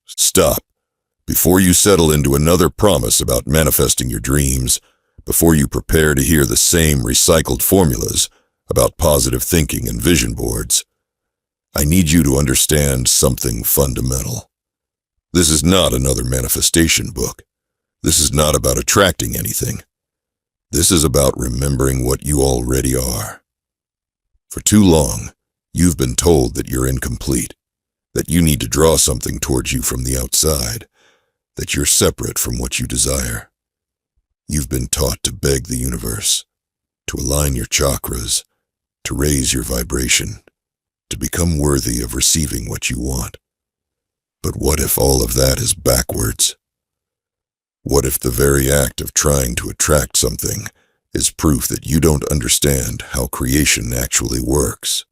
Stop. Before you settle into another promise about manifesting your dreams, before you prepare to hear the same recycled formulas about positive thinking and vision boards, I need you to understand something fundamental. This is not another manifestation book. This is not about attracting anything. This is about remembering what you already are. For too long, you've been told that you're incomplete, that you need to draw something towards you from the outside, that you're separate from what you desire. You've been taught to beg the universe, to align your chakras, to raise your vibration, to become worthy of receiving what you want. But what if all of that is backwards? What if the very act of trying to attract something is proof that you don't understand how creation actually works?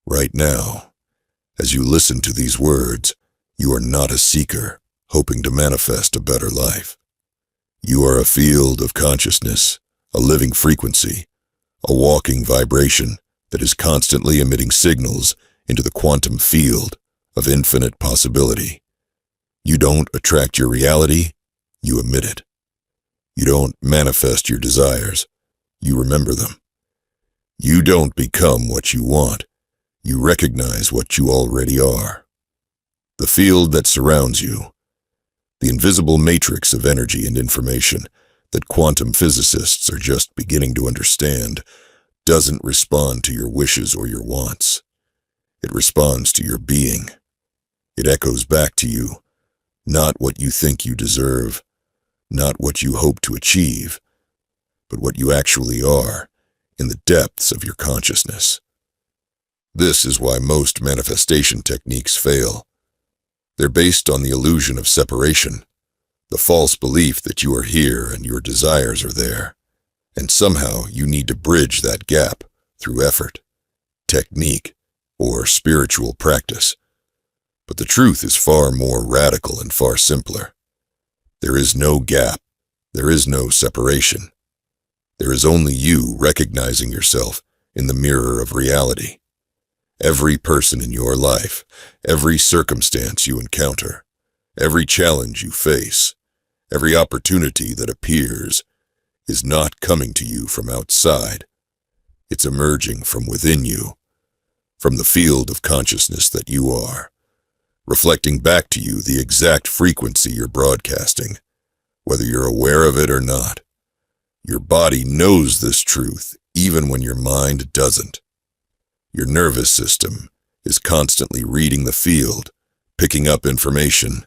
Right now, as you listen to these words, you are not a seeker hoping to manifest a better life. You are a field of consciousness, a living frequency, a walking vibration that is constantly emitting signals into the quantum field of infinite possibility. You don't attract your reality, you emit it. You don't manifest your desires, you remember them. You don't become what you want, you recognize what you already are. The field that surrounds you, the invisible matrix of energy and information that quantum physicists are just beginning to understand, doesn't respond to your wishes or your wants. It responds to your being. It echoes back to you, not what you think you deserve, not what you hope to achieve, but what you actually are in the depths of your consciousness. This is why most manifestation techniques fail. They're based on the illusion of separation, the false belief that you are here and your desires are there, and somehow you need to bridge that gap through effort, technique, or spiritual practice. But the truth is far more radical and far simpler. There is no gap. There is no separation. There is only you recognizing yourself in the mirror of reality. Every person in your life, every circumstance you encounter, every challenge you face, every opportunity that appears, is not coming to you from outside. It's emerging from within you, from the field of consciousness that you are, reflecting back to you the exact frequency you're broadcasting, whether you're aware of it or not. Your body knows this truth even when your mind doesn't. Your nervous system is constantly reading the field, picking up information,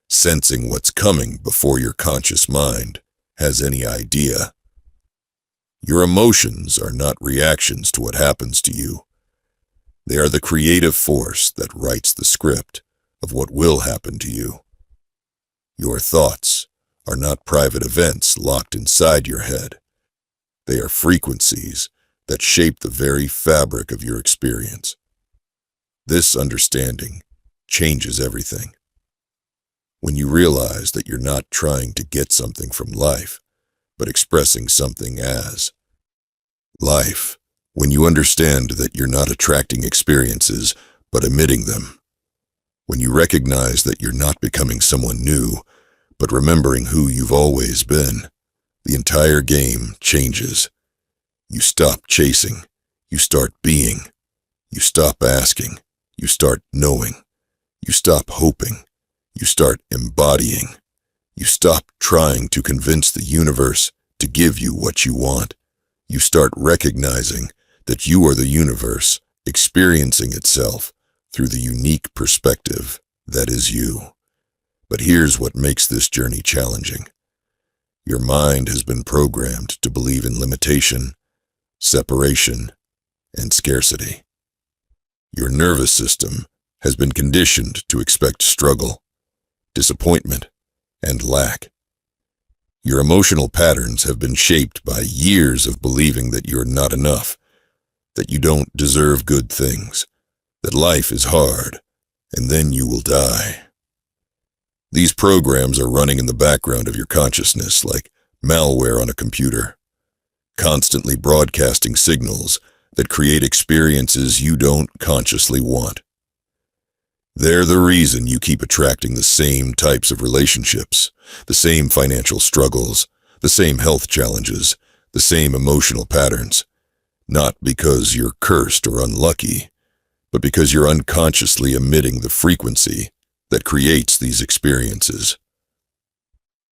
sensing what's coming before your conscious mind has any idea. Your emotions are not reactions to what happens to you. They are the creative force that writes the script of what will happen to you. Your thoughts are not private events locked inside your head. They are frequencies that shape the very fabric of your experience. This understanding changes everything. When you realize that you're not trying to get something from life, but expressing something as life, when you understand that you're not attracting experiences, but emitting them, when you recognize that you're not becoming someone new, but remembering who you've always been, the entire game changes. You stop chasing, you start being, you stop asking, you start knowing, you stop hoping, you start embodying, you stop trying to convince the universe to give you what you want. You start recognizing that you are the universe experiencing itself through the unique perspective that is you. But here's what makes this journey challenging. Your mind has been programmed to believe in limitation, separation, and scarcity. Your nervous system has been conditioned to expect struggle, disappointment, and lack. Your emotional patterns have been shaped by years of believing that you're not enough, that you don't deserve good things, that life is hard, and then you will die. These programs are running in the background of your consciousness like malware on a computer, constantly broadcasting signals that create experiences you don't consciously want. They're the reason you keep attracting the same types of relationships, the same financial struggles, the same health challenges, the same emotional patterns. Not because you're cursed or unlucky, but because you're unconsciously emitting the frequency that creates these experiences.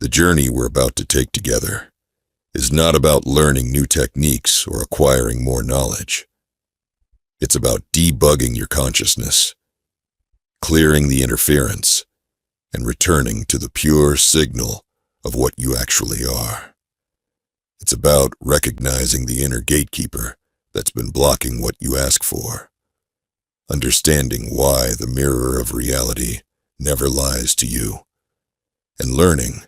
The journey we're about to take together is not about learning new techniques or acquiring more knowledge. It's about debugging your consciousness, clearing the interference, and returning to the pure signal of what you actually are. It's about recognizing the inner gatekeeper that's been blocking what you ask for, understanding why the mirror of reality never lies to you, and learning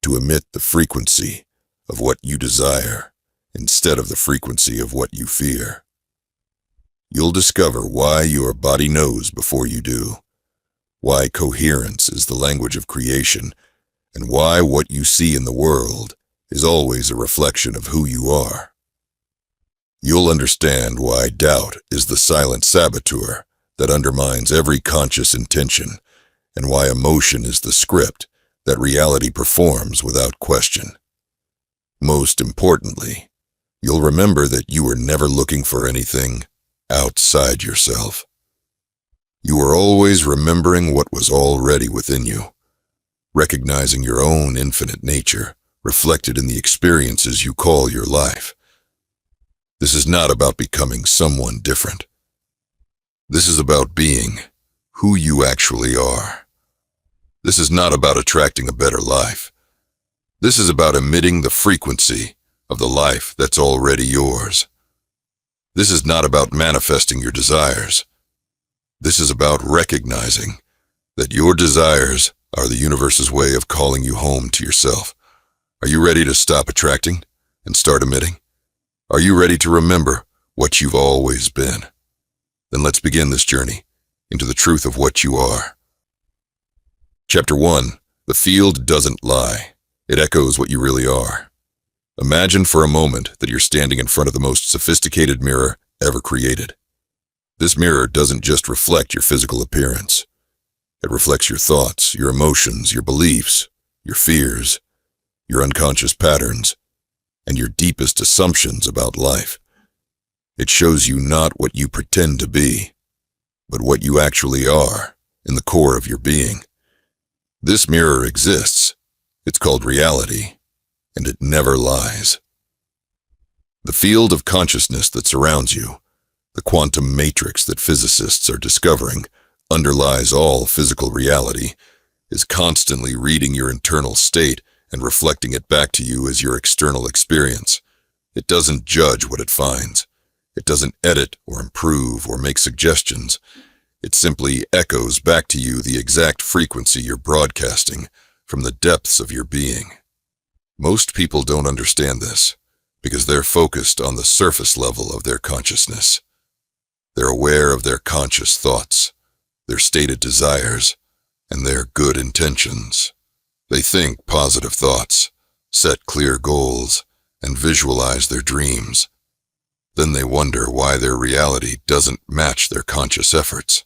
to emit the frequency of what you desire instead of the frequency of what you fear. You'll discover why your body knows before you do, why coherence is the language of creation, and why what you see in the world is always a reflection of who you are. You'll understand why doubt is the silent saboteur that undermines every conscious intention, and why emotion is the script that reality performs without question. Most importantly, you'll remember that you were never looking for anything outside yourself. You were always remembering what was already within you, recognizing your own infinite nature reflected in the experiences you call your life. This is not about becoming someone different. This is about being who you actually are. This is not about attracting a better life. This is about emitting the frequency of the life that's already yours. This is not about manifesting your desires. This is about recognizing that your desires are the universe's way of calling you home to yourself. Are you ready to stop attracting and start emitting? Are you ready to remember what you've always been? Then let's begin this journey into the truth of what you are. Chapter 1. The field doesn't lie. It echoes what you really are. Imagine for a moment that you're standing in front of the most sophisticated mirror ever created. This mirror doesn't just reflect your physical appearance. It reflects your thoughts, your emotions, your beliefs, your fears, your unconscious patterns, and your deepest assumptions about life. It shows you not what you pretend to be, but what you actually are in the core of your being. This mirror exists. It's called reality, and it never lies. The field of consciousness that surrounds you, the quantum matrix that physicists are discovering, underlies all physical reality, is constantly reading your internal state and reflecting it back to you as your external experience. It doesn't judge what it finds. It doesn't edit or improve or make suggestions. It simply echoes back to you the exact frequency you're broadcasting from the depths of your being. Most people don't understand this because they're focused on the surface level of their consciousness. They're aware of their conscious thoughts, their stated desires, and their good intentions. They think positive thoughts, set clear goals, and visualize their dreams. Then they wonder why their reality doesn't match their conscious efforts.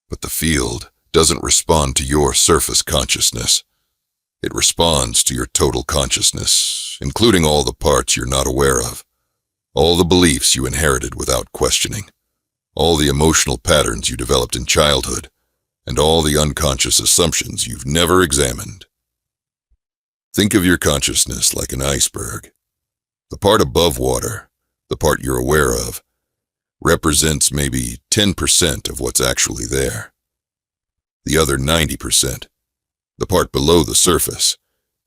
But the field doesn't respond to your surface consciousness. It responds to your total consciousness, including all the parts you're not aware of, all the beliefs you inherited without questioning, all the emotional patterns you developed in childhood, and all the unconscious assumptions you've never examined. Think of your consciousness like an iceberg. The part above water, the part you're aware of, represents maybe 10% of what's actually there. The other 90%, the part below the surface,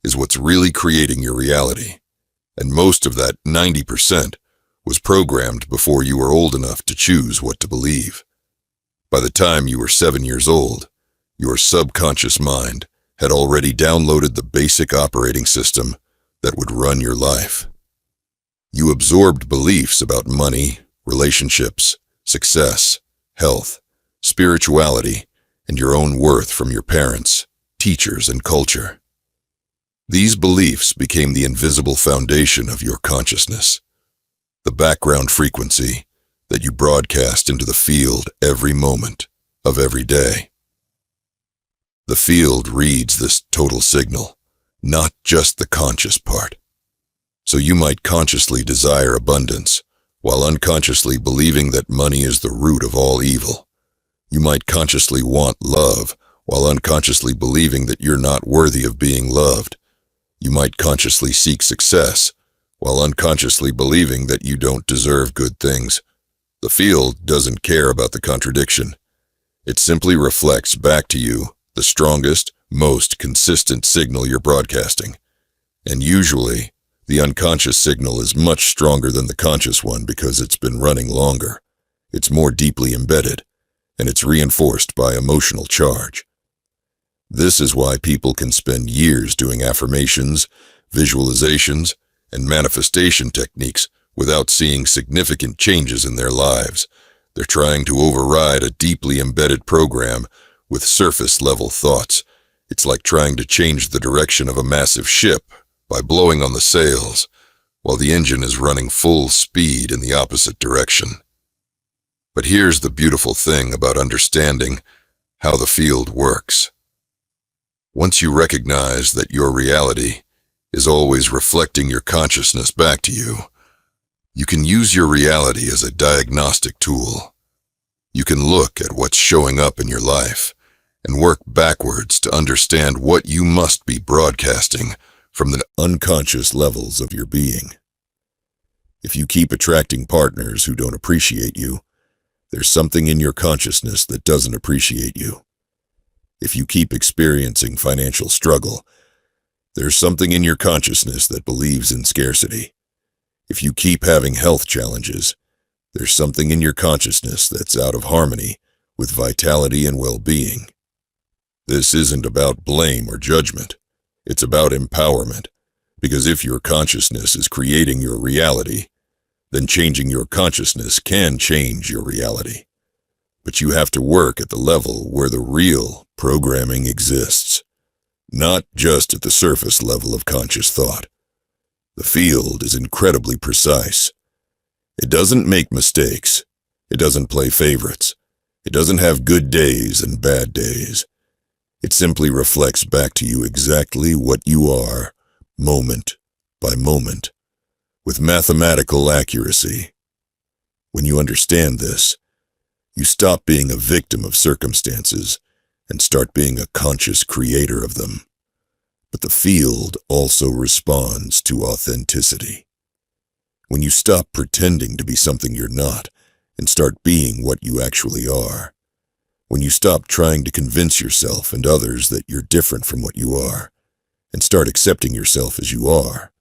is what's really creating your reality, and most of that 90% was programmed before you were old enough to choose what to believe. By the time you were 7 years old, your subconscious mind had already downloaded the basic operating system that would run your life. You absorbed beliefs about money, relationships, success, health, spirituality, and your own worth from your parents, teachers, and culture. These beliefs became the invisible foundation of your consciousness, the background frequency that you broadcast into the field every moment of every day. The field reads this total signal, not just the conscious part. So you might consciously desire abundance, while unconsciously believing that money is the root of all evil. You might consciously want love, while unconsciously believing that you're not worthy of being loved. You might consciously seek success, while unconsciously believing that you don't deserve good things. The field doesn't care about the contradiction. It simply reflects back to you the strongest, most consistent signal you're broadcasting. And usually, the unconscious signal is much stronger than the conscious one because it's been running longer. It's more deeply embedded, and it's reinforced by emotional charge. This is why people can spend years doing affirmations, visualizations, and manifestation techniques without seeing significant changes in their lives. They're trying to override a deeply embedded program with surface-level thoughts. It's like trying to change the direction of a massive ship by blowing on the sails, while the engine is running full speed in the opposite direction. But here's the beautiful thing about understanding how the field works. Once you recognize that your reality is always reflecting your consciousness back to you, you can use your reality as a diagnostic tool. You can look at what's showing up in your life and work backwards to understand what you must be broadcasting from the unconscious levels of your being. If you keep attracting partners who don't appreciate you, there's something in your consciousness that doesn't appreciate you. If you keep experiencing financial struggle, there's something in your consciousness that believes in scarcity. If you keep having health challenges, there's something in your consciousness that's out of harmony with vitality and well-being. This isn't about blame or judgment. It's about empowerment, because if your consciousness is creating your reality, then changing your consciousness can change your reality. But you have to work at the level where the real programming exists, not just at the surface level of conscious thought. The field is incredibly precise. It doesn't make mistakes. It doesn't play favorites. It doesn't have good days and bad days. It simply reflects back to you exactly what you are, moment by moment, with mathematical accuracy. When you understand this, you stop being a victim of circumstances and start being a conscious creator of them. But the field also responds to authenticity. When you stop pretending to be something you're not and start being what you actually are, when you stop trying to convince yourself and others that you're different from what you are and start accepting yourself as you are,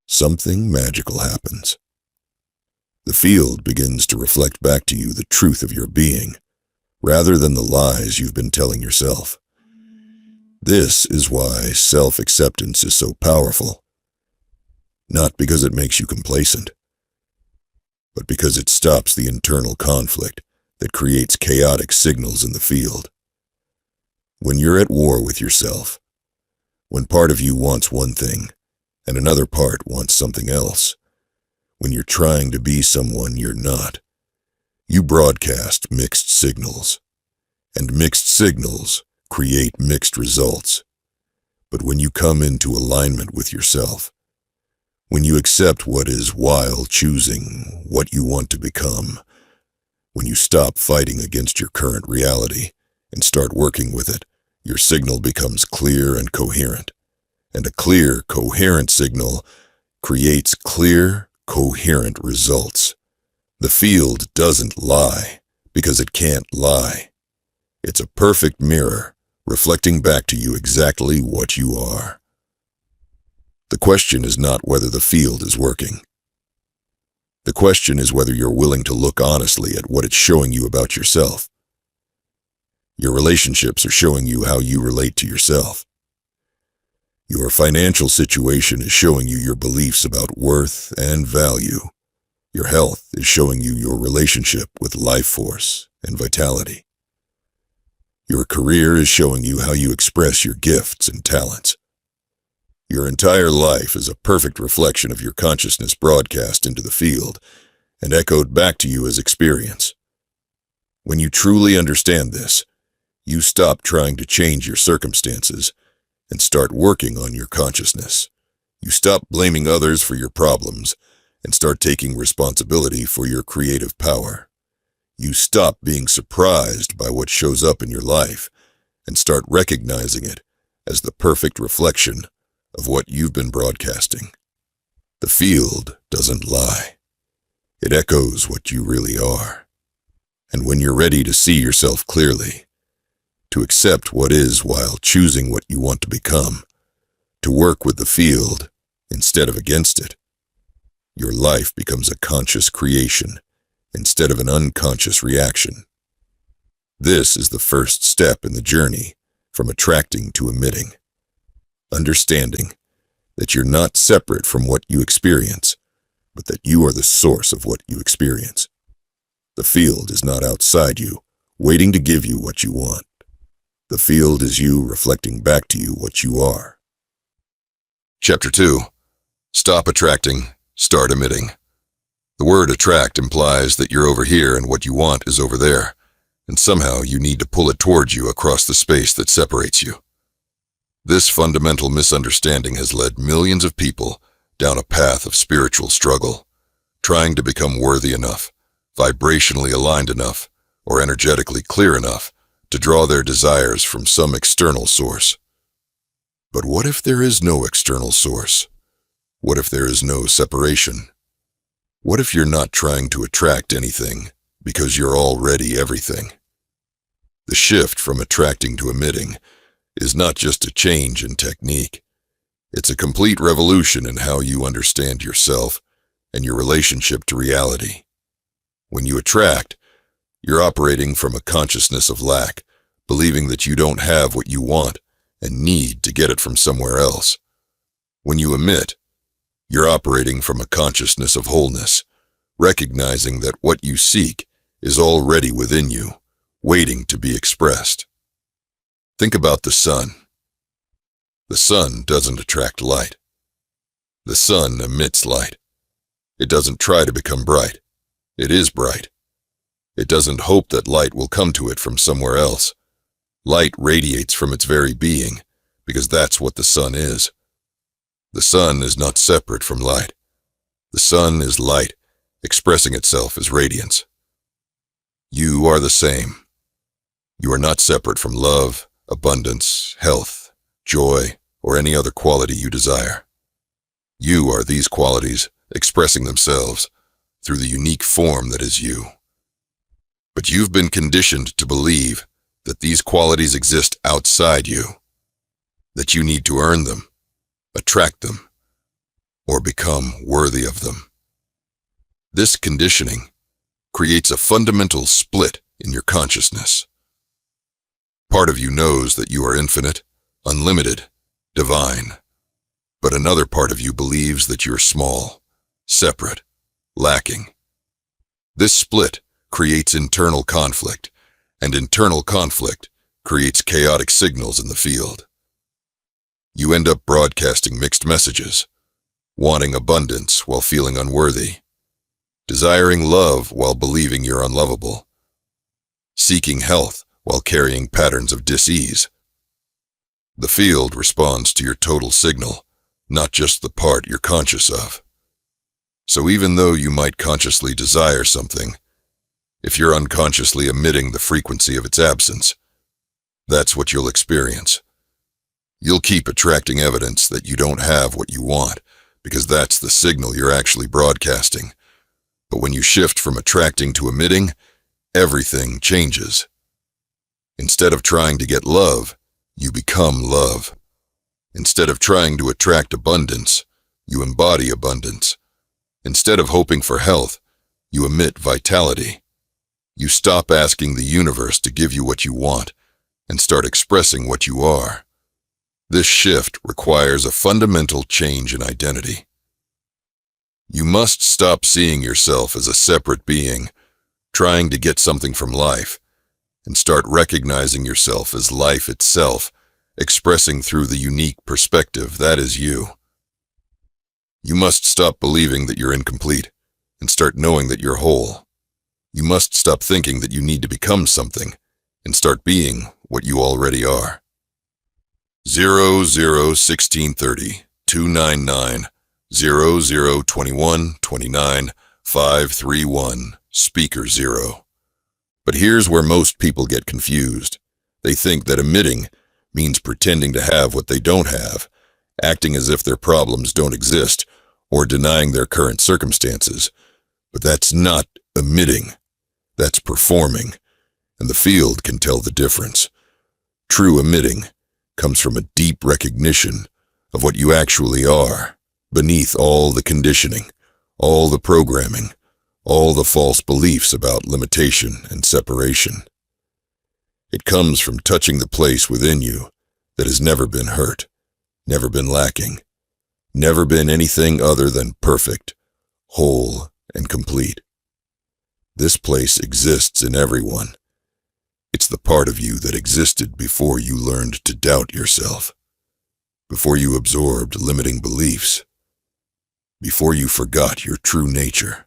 something magical happens. The field begins to reflect back to you the truth of your being, rather than the lies you've been telling yourself. This is why self-acceptance is so powerful. Not because it makes you complacent, but because it stops the internal conflict that creates chaotic signals in the field. When you're at war with yourself, when part of you wants one thing and another part wants something else, when you're trying to be someone you're not, you broadcast mixed signals, and mixed signals create mixed results. But when you come into alignment with yourself, when you accept what is while choosing what you want to become, when you stop fighting against your current reality and start working with it, your signal becomes clear and coherent. And a clear, coherent signal creates clear, coherent results. The field doesn't lie because it can't lie. It's a perfect mirror, reflecting back to you exactly what you are. The question is not whether the field is working. The question is whether you're willing to look honestly at what it's showing you about yourself. Your relationships are showing you how you relate to yourself. Your financial situation is showing you your beliefs about worth and value. Your health is showing you your relationship with life force and vitality. Your career is showing you how you express your gifts and talents. Your entire life is a perfect reflection of your consciousness broadcast into the field and echoed back to you as experience. When you truly understand this, You stop trying to change your circumstances and start working on your consciousness. You stop blaming others for your problems and start taking responsibility for your creative power. You stop being surprised by what shows up in your life and start recognizing it as the perfect reflection of what you've been broadcasting. The field doesn't lie. It echoes what you really are. And when you're ready to see yourself clearly, to accept what is while choosing what you want to become, to work with the field instead of against it, your life becomes a conscious creation instead of an unconscious reaction. This is the first step in the journey from attracting to emitting. Understanding that you're not separate from what you experience, but that you are the source of what you experience. The field is not outside you, waiting to give you what you want. The field is you reflecting back to you what you are. Chapter 2. Stop attracting, start emitting. The word attract implies that you're over here and what you want is over there, and somehow you need to pull it towards you across the space that separates you. This fundamental misunderstanding has led millions of people down a path of spiritual struggle, trying to become worthy enough, vibrationally aligned enough, or energetically clear enough to draw their desires from some external source. But what if there is no external source? What if there is no separation? What if you're not trying to attract anything because you're already everything? The shift from attracting to emitting is not just a change in technique. It's a complete revolution in how you understand yourself and your relationship to reality. When you attract, you're operating from a consciousness of lack, believing that you don't have what you want and need to get it from somewhere else. When you emit, you're operating from a consciousness of wholeness, recognizing that what you seek is already within you, waiting to be expressed. Think about the sun. The sun doesn't attract light. The sun emits light. It doesn't try to become bright. It is bright. It doesn't hope that light will come to it from somewhere else. Light radiates from its very being, because that's what the sun is. The sun is not separate from light. The sun is light, expressing itself as radiance. You are the same. You are not separate from love, abundance, health, joy, or any other quality you desire. You are these qualities expressing themselves through the unique form that is you. But you've been conditioned to believe that these qualities exist outside you, that you need to earn them, attract them, or become worthy of them. This conditioning creates a fundamental split in your consciousness. Part of you knows that you are infinite, unlimited, divine, but another part of you believes that you're small, separate, lacking. This split creates internal conflict, and internal conflict creates chaotic signals in the field. You end up broadcasting mixed messages, wanting abundance while feeling unworthy, desiring love while believing you're unlovable, seeking health while carrying patterns of dis-ease. The field responds to your total signal, not just the part you're conscious of. So even though you might consciously desire something, if you're unconsciously emitting the frequency of its absence, that's what you'll experience. You'll keep attracting evidence that you don't have what you want, because that's the signal you're actually broadcasting. But when you shift from attracting to emitting, everything changes. Instead of trying to get love, you become love. Instead of trying to attract abundance, you embody abundance. Instead of hoping for health, you emit vitality. You stop asking the universe to give you what you want and start expressing what you are. This shift requires a fundamental change in identity. You must stop seeing yourself as a separate being, trying to get something from life, and start recognizing yourself as life itself, expressing through the unique perspective that is you. You must stop believing that you're incomplete and start knowing that you're whole. You must stop thinking that you need to become something and start being what you already are. 001630 299 0021 29 531 Speaker 0. But here's where most people get confused. They think that emitting means pretending to have what they don't have, acting as if their problems don't exist, or denying their current circumstances. But that's not emitting. That's performing, and the field can tell the difference. True emitting comes from a deep recognition of what you actually are, beneath all the conditioning, all the programming, all the false beliefs about limitation and separation. It comes from touching the place within you that has never been hurt, never been lacking, never been anything other than perfect, whole, and complete. This place exists in everyone. It's the part of you that existed before you learned to doubt yourself, before you absorbed limiting beliefs, before you forgot your true nature.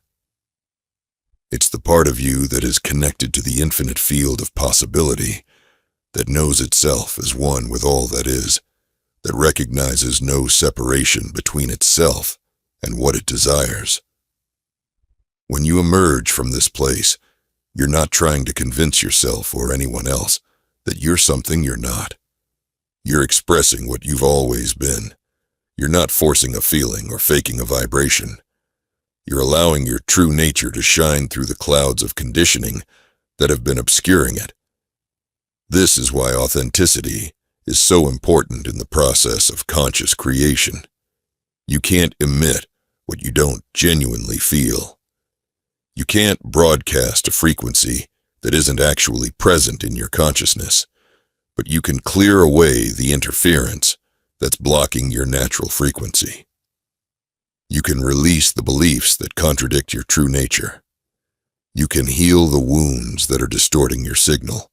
It's the part of you that is connected to the infinite field of possibility, that knows itself as one with all that is, that recognizes no separation between itself and what it desires. When you emerge from this place, you're not trying to convince yourself or anyone else that you're something you're not. You're expressing what you've always been. You're not forcing a feeling or faking a vibration. You're allowing your true nature to shine through the clouds of conditioning that have been obscuring it. This is why authenticity is so important in the process of conscious creation. You can't emit what you don't genuinely feel. You can't broadcast a frequency that isn't actually present in your consciousness, but you can clear away the interference that's blocking your natural frequency. You can release the beliefs that contradict your true nature. You can heal the wounds that are distorting your signal.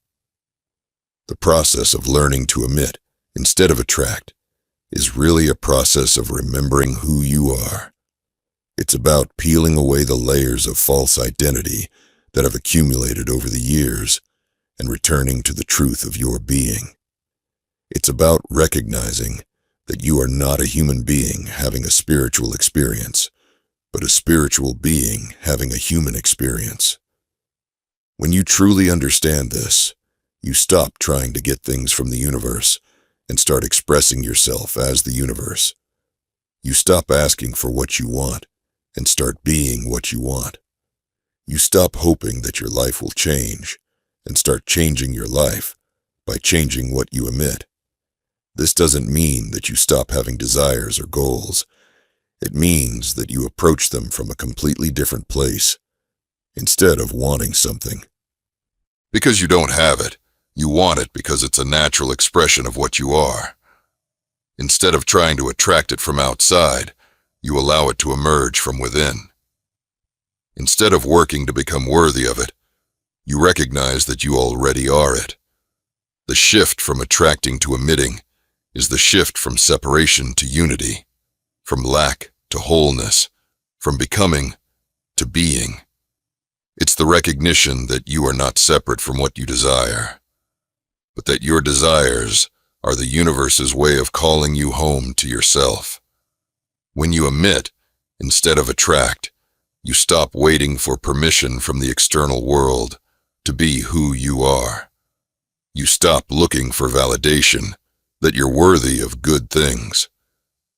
The process of learning to emit instead of attract is really a process of remembering who you are. It's about peeling away the layers of false identity that have accumulated over the years and returning to the truth of your being. It's about recognizing that you are not a human being having a spiritual experience, but a spiritual being having a human experience. When you truly understand this, you stop trying to get things from the universe and start expressing yourself as the universe. You stop asking for what you want and start being what you want. You stop hoping that your life will change and start changing your life by changing what you emit. This doesn't mean that you stop having desires or goals. It means that you approach them from a completely different place, instead of wanting something. Because you don't have it, you want it because it's a natural expression of what you are. Instead of trying to attract it from outside, you allow it to emerge from within. Instead of working to become worthy of it, you recognize that you already are it. The shift from attracting to emitting is the shift from separation to unity, from lack to wholeness, from becoming to being. It's the recognition that you are not separate from what you desire, but that your desires are the universe's way of calling you home to yourself. When you emit instead of attract, you stop waiting for permission from the external world to be who you are. You stop looking for validation that you're worthy of good things.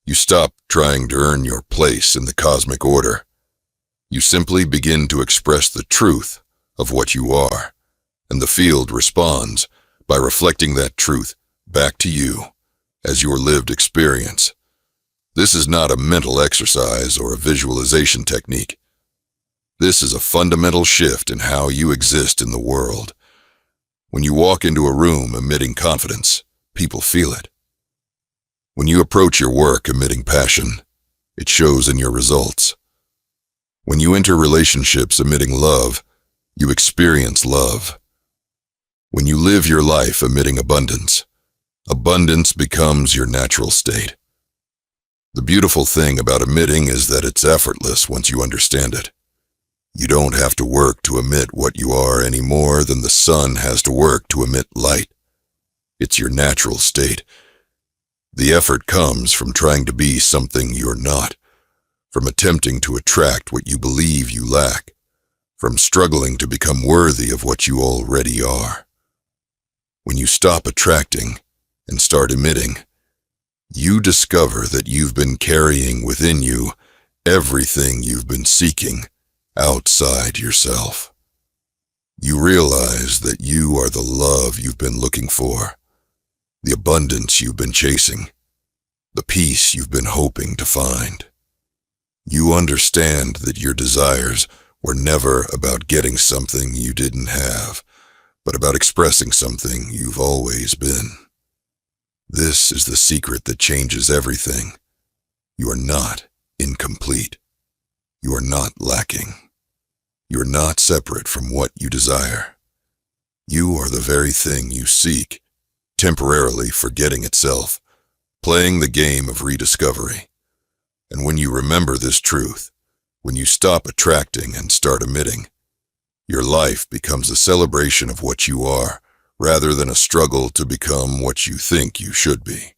You stop trying to earn your place in the cosmic order. You simply begin to express the truth of what you are, and the field responds by reflecting that truth back to you as your lived experience. This is not a mental exercise or a visualization technique. This is a fundamental shift in how you exist in the world. When you walk into a room emitting confidence, people feel it. When you approach your work emitting passion, it shows in your results. When you enter relationships emitting love, you experience love. When you live your life emitting abundance, abundance becomes your natural state. The beautiful thing about emitting is that it's effortless once you understand it. You don't have to work to emit what you are any more than the sun has to work to emit light. It's your natural state. The effort comes from trying to be something you're not, from attempting to attract what you believe you lack, from struggling to become worthy of what you already are. When you stop attracting and start emitting, you discover that you've been carrying within you everything you've been seeking outside yourself. You realize that you are the love you've been looking for, the abundance you've been chasing, the peace you've been hoping to find. You understand that your desires were never about getting something you didn't have, but about expressing something you've always been. This is the secret that changes everything. You are not incomplete. You are not lacking. You are not separate from what you desire. You are the very thing you seek, temporarily forgetting itself, playing the game of rediscovery. And when you remember this truth, when you stop attracting and start emitting, your life becomes a celebration of what you are, rather than a struggle to become what you think you should be.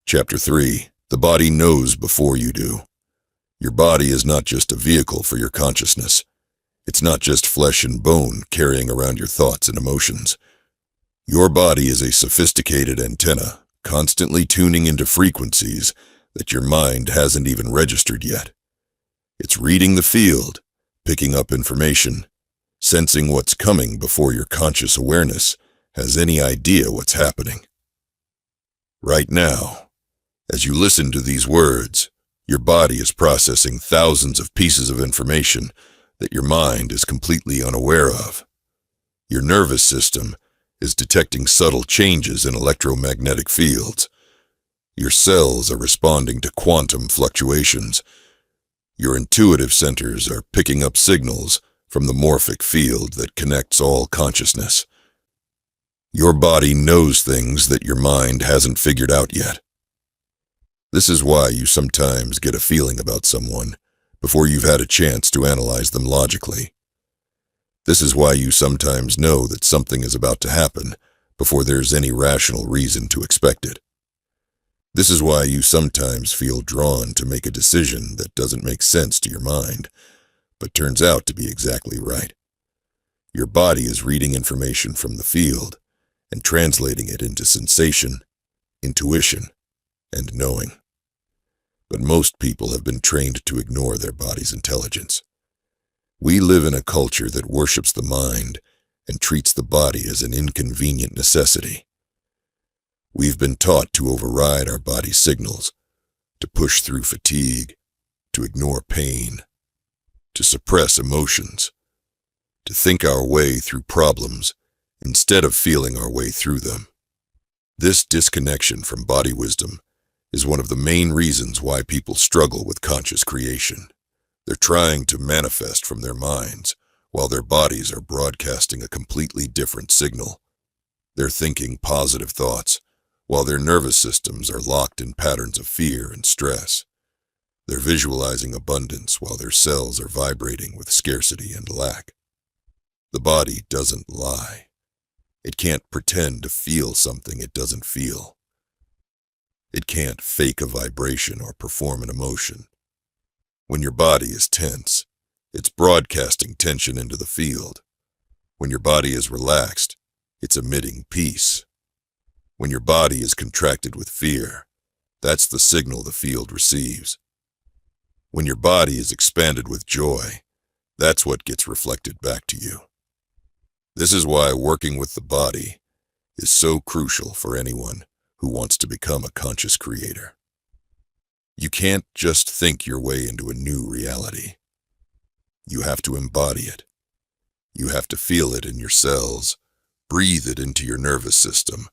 Chapter 3. The body knows before you do. Your body is not just a vehicle for your consciousness. It's not just flesh and bone carrying around your thoughts and emotions. Your body is a sophisticated antenna, constantly tuning into frequencies that your mind hasn't even registered yet. It's reading the field, picking up information, sensing what's coming before your conscious awareness has any idea what's happening. Right now, as you listen to these words, your body is processing thousands of pieces of information that your mind is completely unaware of. Your nervous system is detecting subtle changes in electromagnetic fields. Your cells are responding to quantum fluctuations. Your intuitive centers are picking up signals from the morphic field that connects all consciousness. Your body knows things that your mind hasn't figured out yet. This is why you sometimes get a feeling about someone before you've had a chance to analyze them logically. This is why you sometimes know that something is about to happen before there's any rational reason to expect it. This is why you sometimes feel drawn to make a decision that doesn't make sense to your mind, but turns out to be exactly right. Your body is reading information from the field and translating it into sensation, intuition, and knowing. But most people have been trained to ignore their body's intelligence. We live in a culture that worships the mind and treats the body as an inconvenient necessity. We've been taught to override our body's signals, to push through fatigue, to ignore pain, to suppress emotions, to think our way through problems instead of feeling our way through them. This disconnection from body wisdom is one of the main reasons why people struggle with conscious creation. They're trying to manifest from their minds, while their bodies are broadcasting a completely different signal. They're thinking positive thoughts, while their nervous systems are locked in patterns of fear and stress. They're visualizing abundance while their cells are vibrating with scarcity and lack. The body doesn't lie. It can't pretend to feel something it doesn't feel. It can't fake a vibration or perform an emotion. When your body is tense, it's broadcasting tension into the field. When your body is relaxed, it's emitting peace. When your body is contracted with fear, that's the signal the field receives. When your body is expanded with joy, that's what gets reflected back to you. This is why working with the body is so crucial for anyone who wants to become a conscious creator. You can't just think your way into a new reality. You have to embody it. You have to feel it in your cells, breathe it into your nervous system,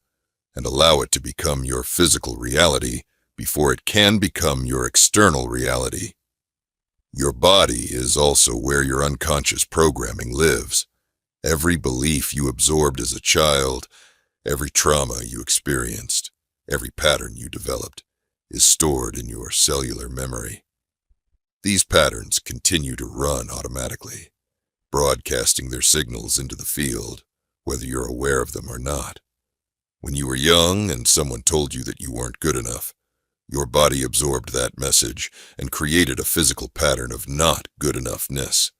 and allow it to become your physical reality before it can become your external reality. Your body is also where your unconscious programming lives. Every belief you absorbed as a child, every trauma you experienced, every pattern you developed, is stored in your cellular memory. These patterns continue to run automatically, broadcasting their signals into the field, whether you're aware of them or not. When you were young and someone told you that you weren't good enough, your body absorbed that message and created a physical pattern of not good enoughness.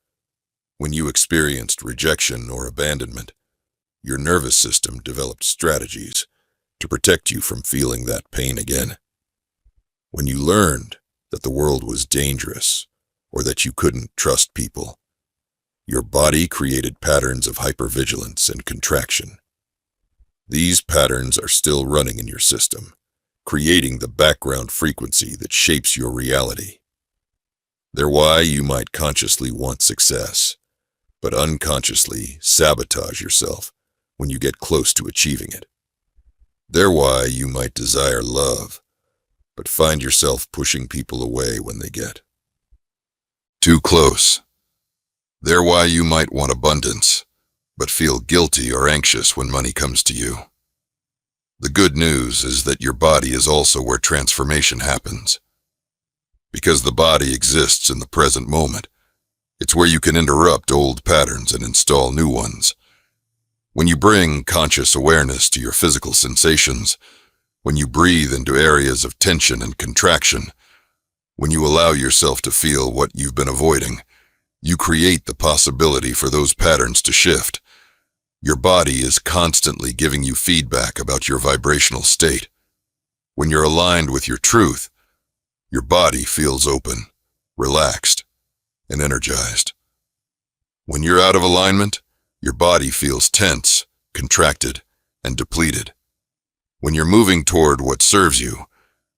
When you experienced rejection or abandonment, your nervous system developed strategies to protect you from feeling that pain again. When you learned that the world was dangerous or that you couldn't trust people, your body created patterns of hypervigilance and contraction. These patterns are still running in your system, creating the background frequency that shapes your reality. They're why you might consciously want success, but unconsciously sabotage yourself when you get close to achieving it. They're why you might desire love, but find yourself pushing people away when they get too close. They're why you might want abundance, but feel guilty or anxious when money comes to you. The good news is that your body is also where transformation happens. Because the body exists in the present moment, it's where you can interrupt old patterns and install new ones. When you bring conscious awareness to your physical sensations, when you breathe into areas of tension and contraction, when you allow yourself to feel what you've been avoiding, you create the possibility for those patterns to shift. Your body is constantly giving you feedback about your vibrational state. When you're aligned with your truth, your body feels open, relaxed, and energized. When you're out of alignment, your body feels tense, contracted, and depleted. When you're moving toward what serves you,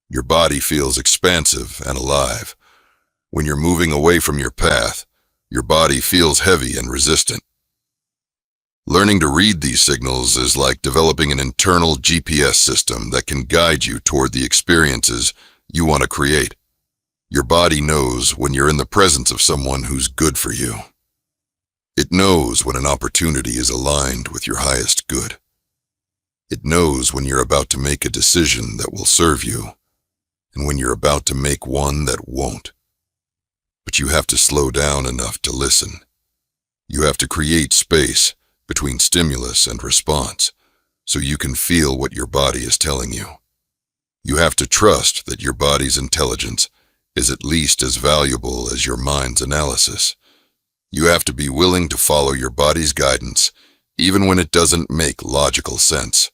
your body feels expansive and alive. When you're moving away from your path, your body feels heavy and resistant. Learning to read these signals is like developing an internal GPS system that can guide you toward the experiences you want to create. Your body knows when you're in the presence of someone who's good for you. It knows when an opportunity is aligned with your highest good. It knows when you're about to make a decision that will serve you, and when you're about to make one that won't. But you have to slow down enough to listen. You have to create space between stimulus and response, so you can feel what your body is telling you. You have to trust that your body's intelligence is at least as valuable as your mind's analysis. You have to be willing to follow your body's guidance, even when it doesn't make logical sense.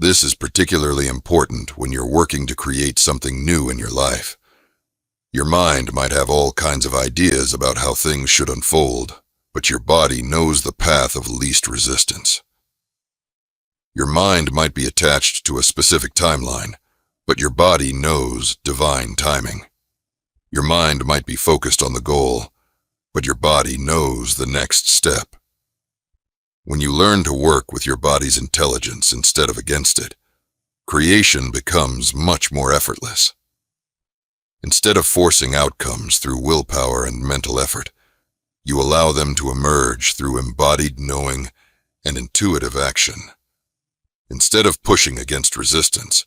This is particularly important when you're working to create something new in your life. Your mind might have all kinds of ideas about how things should unfold, but your body knows the path of least resistance. Your mind might be attached to a specific timeline, but your body knows divine timing. Your mind might be focused on the goal, but your body knows the next step. When you learn to work with your body's intelligence instead of against it, creation becomes much more effortless. Instead of forcing outcomes through willpower and mental effort, you allow them to emerge through embodied knowing and intuitive action. Instead of pushing against resistance,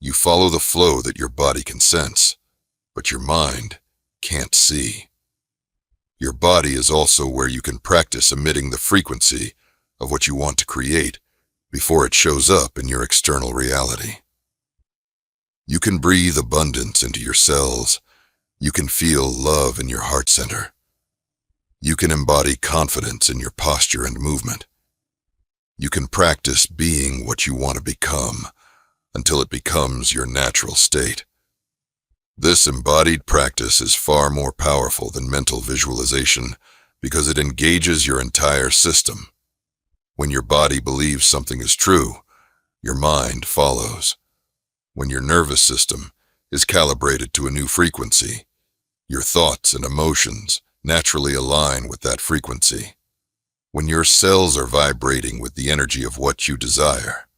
you follow the flow that your body can sense, but your mind can't see. Your body is also where you can practice emitting the frequency of what you want to create before it shows up in your external reality. You can breathe abundance into your cells. You can feel love in your heart center. You can embody confidence in your posture and movement. You can practice being what you want to become until it becomes your natural state. This embodied practice is far more powerful than mental visualization because it engages your entire system. When your body believes something is true, your mind follows. When your nervous system is calibrated to a new frequency, your thoughts and emotions naturally align with that frequency. When your cells are vibrating with the energy of what you desire,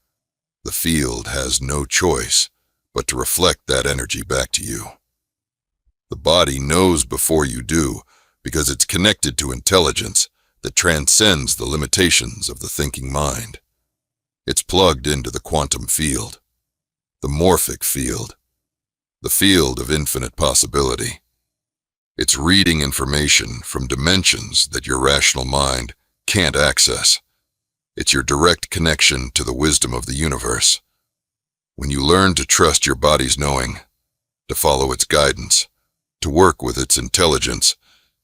the field has no choice but to reflect that energy back to you. The body knows before you do because it's connected to intelligence that transcends the limitations of the thinking mind. It's plugged into the quantum field, the morphic field, the field of infinite possibility. It's reading information from dimensions that your rational mind can't access. It's your direct connection to the wisdom of the universe. When you learn to trust your body's knowing, to follow its guidance, to work with its intelligence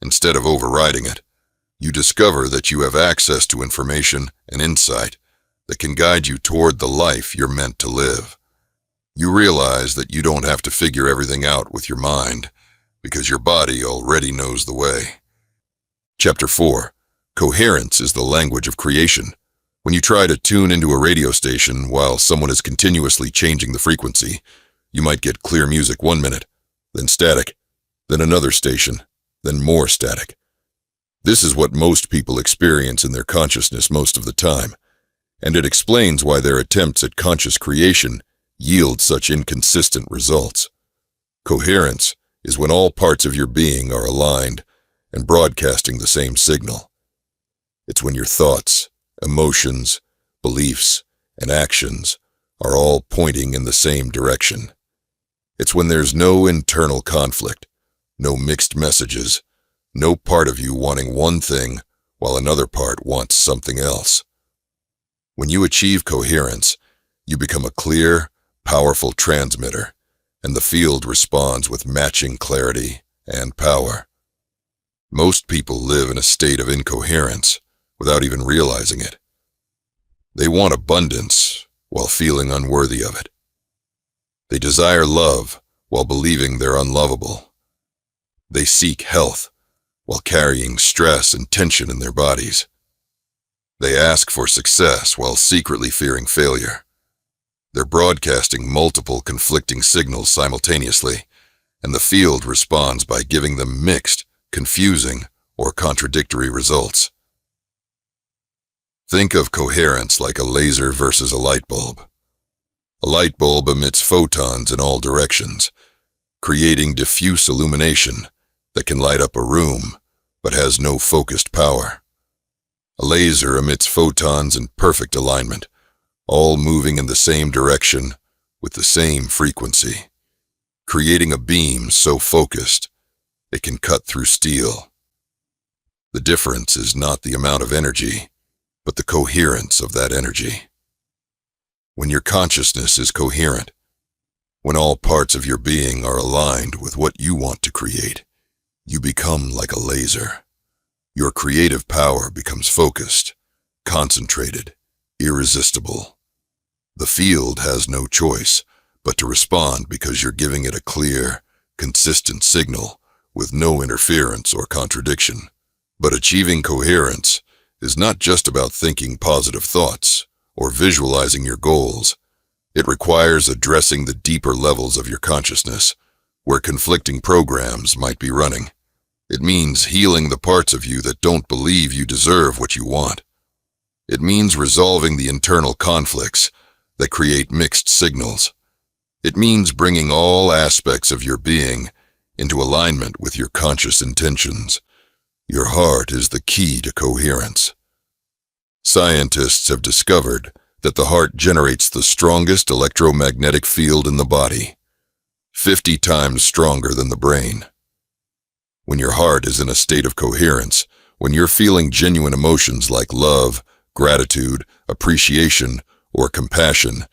instead of overriding it, you discover that you have access to information and insight that can guide you toward the life you're meant to live. You realize that you don't have to figure everything out with your mind, because your body already knows the way. Chapter 4. Coherence is the language of creation. When you try to tune into a radio station while someone is continuously changing the frequency, you might get clear music 1 minute, then static, then another station, then more static. This is what most people experience in their consciousness most of the time, and it explains why their attempts at conscious creation yield such inconsistent results. Coherence is when all parts of your being are aligned and broadcasting the same signal. It's when your thoughts, emotions, beliefs, and actions are all pointing in the same direction. It's when there's no internal conflict, no mixed messages, no part of you wanting one thing while another part wants something else. When you achieve coherence, you become a clear, powerful transmitter, and the field responds with matching clarity and power. Most people live in a state of incoherence without even realizing it. They want abundance while feeling unworthy of it. They desire love while believing they're unlovable. They seek health while carrying stress and tension in their bodies. They ask for success while secretly fearing failure. They're broadcasting multiple conflicting signals simultaneously, and the field responds by giving them mixed, confusing, or contradictory results. Think of coherence like a laser versus a light bulb. A light bulb emits photons in all directions, creating diffuse illumination that can light up a room, but has no focused power. A laser emits photons in perfect alignment, all moving in the same direction with the same frequency, creating a beam so focused it can cut through steel. The difference is not the amount of energy, but the coherence of that energy. When your consciousness is coherent, when all parts of your being are aligned with what you want to create, you become like a laser. Your creative power becomes focused, concentrated, irresistible. The field has no choice but to respond because you're giving it a clear, consistent signal with no interference or contradiction. But achieving coherence is not just about thinking positive thoughts or visualizing your goals. It requires addressing the deeper levels of your consciousness, where conflicting programs might be running. It means healing the parts of you that don't believe you deserve what you want. It means resolving the internal conflicts that create mixed signals. It means bringing all aspects of your being into alignment with your conscious intentions. Your heart is the key to coherence. Scientists have discovered that the heart generates the strongest electromagnetic field in the body, 50 times stronger than the brain. When your heart is in a state of coherence, when you're feeling genuine emotions like love, gratitude, appreciation, or compassion,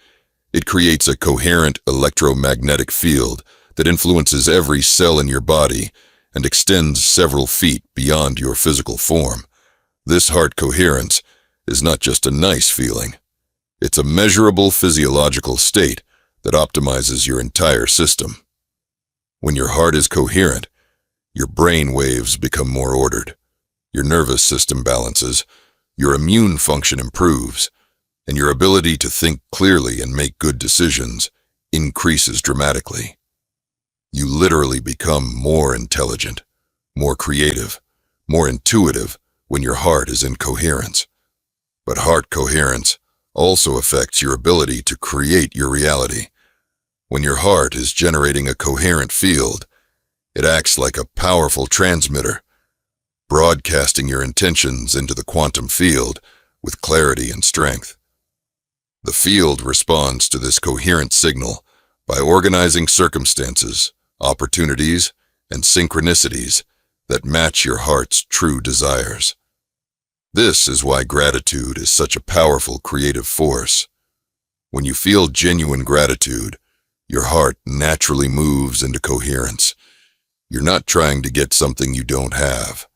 it creates a coherent electromagnetic field that influences every cell in your body and extends several feet beyond your physical form. This heart coherence is not just a nice feeling. It's a measurable physiological state that optimizes your entire system. When your heart is coherent, your brain waves become more ordered, your nervous system balances, your immune function improves, and your ability to think clearly and make good decisions increases dramatically. You literally become more intelligent, more creative, more intuitive when your heart is in coherence. But heart coherence also affects your ability to create your reality. When your heart is generating a coherent field, it acts like a powerful transmitter, broadcasting your intentions into the quantum field with clarity and strength. The field responds to this coherent signal by organizing circumstances, opportunities, and synchronicities that match your heart's true desires. This is why gratitude is such a powerful creative force. When you feel genuine gratitude, your heart naturally moves into coherence. You're not trying to get something you don't have.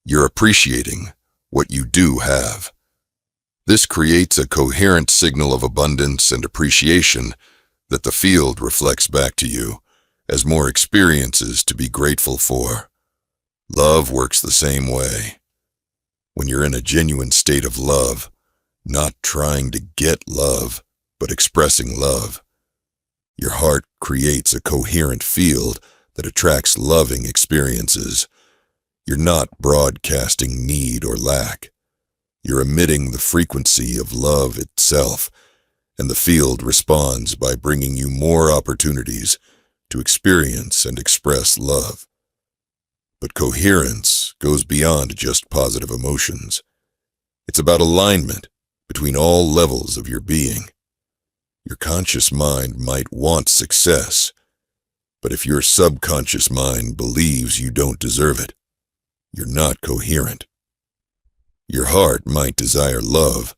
You're appreciating what you do have. This creates a coherent signal of abundance and appreciation that the field reflects back to you as more experiences to be grateful for. Love works the same way. When you're in a genuine state of love, not trying to get love, but expressing love, your heart creates a coherent field that attracts loving experiences. You're not broadcasting need or lack. You're emitting the frequency of love itself, and the field responds by bringing you more opportunities to experience and express love. But coherence goes beyond just positive emotions. It's about alignment between all levels of your being. Your conscious mind might want success, but if your subconscious mind believes you don't deserve it, you're not coherent. Your heart might desire love,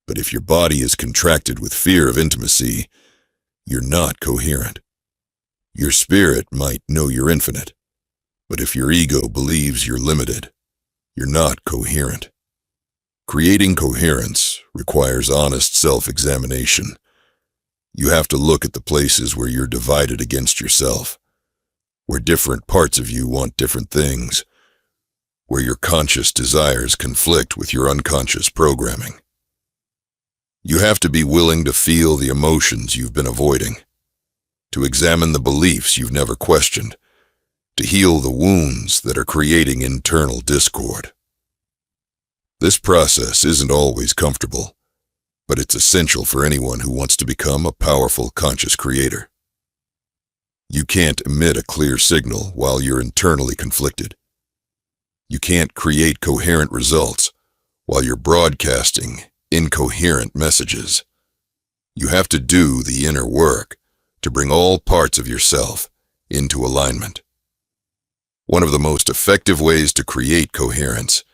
but if your body is contracted with fear of intimacy, you're not coherent. Your spirit might know you're infinite, but if your ego believes you're limited, you're not coherent. Creating coherence requires honest self-examination. You have to look at the places where you're divided against yourself, where different parts of you want different things, where your conscious desires conflict with your unconscious programming. You have to be willing to feel the emotions you've been avoiding, to examine the beliefs you've never questioned, to heal the wounds that are creating internal discord. This process isn't always comfortable, but it's essential for anyone who wants to become a powerful conscious creator. You can't emit a clear signal while you're internally conflicted. You can't create coherent results while you're broadcasting incoherent messages. You have to do the inner work to bring all parts of yourself into alignment. One of the most effective ways to create coherence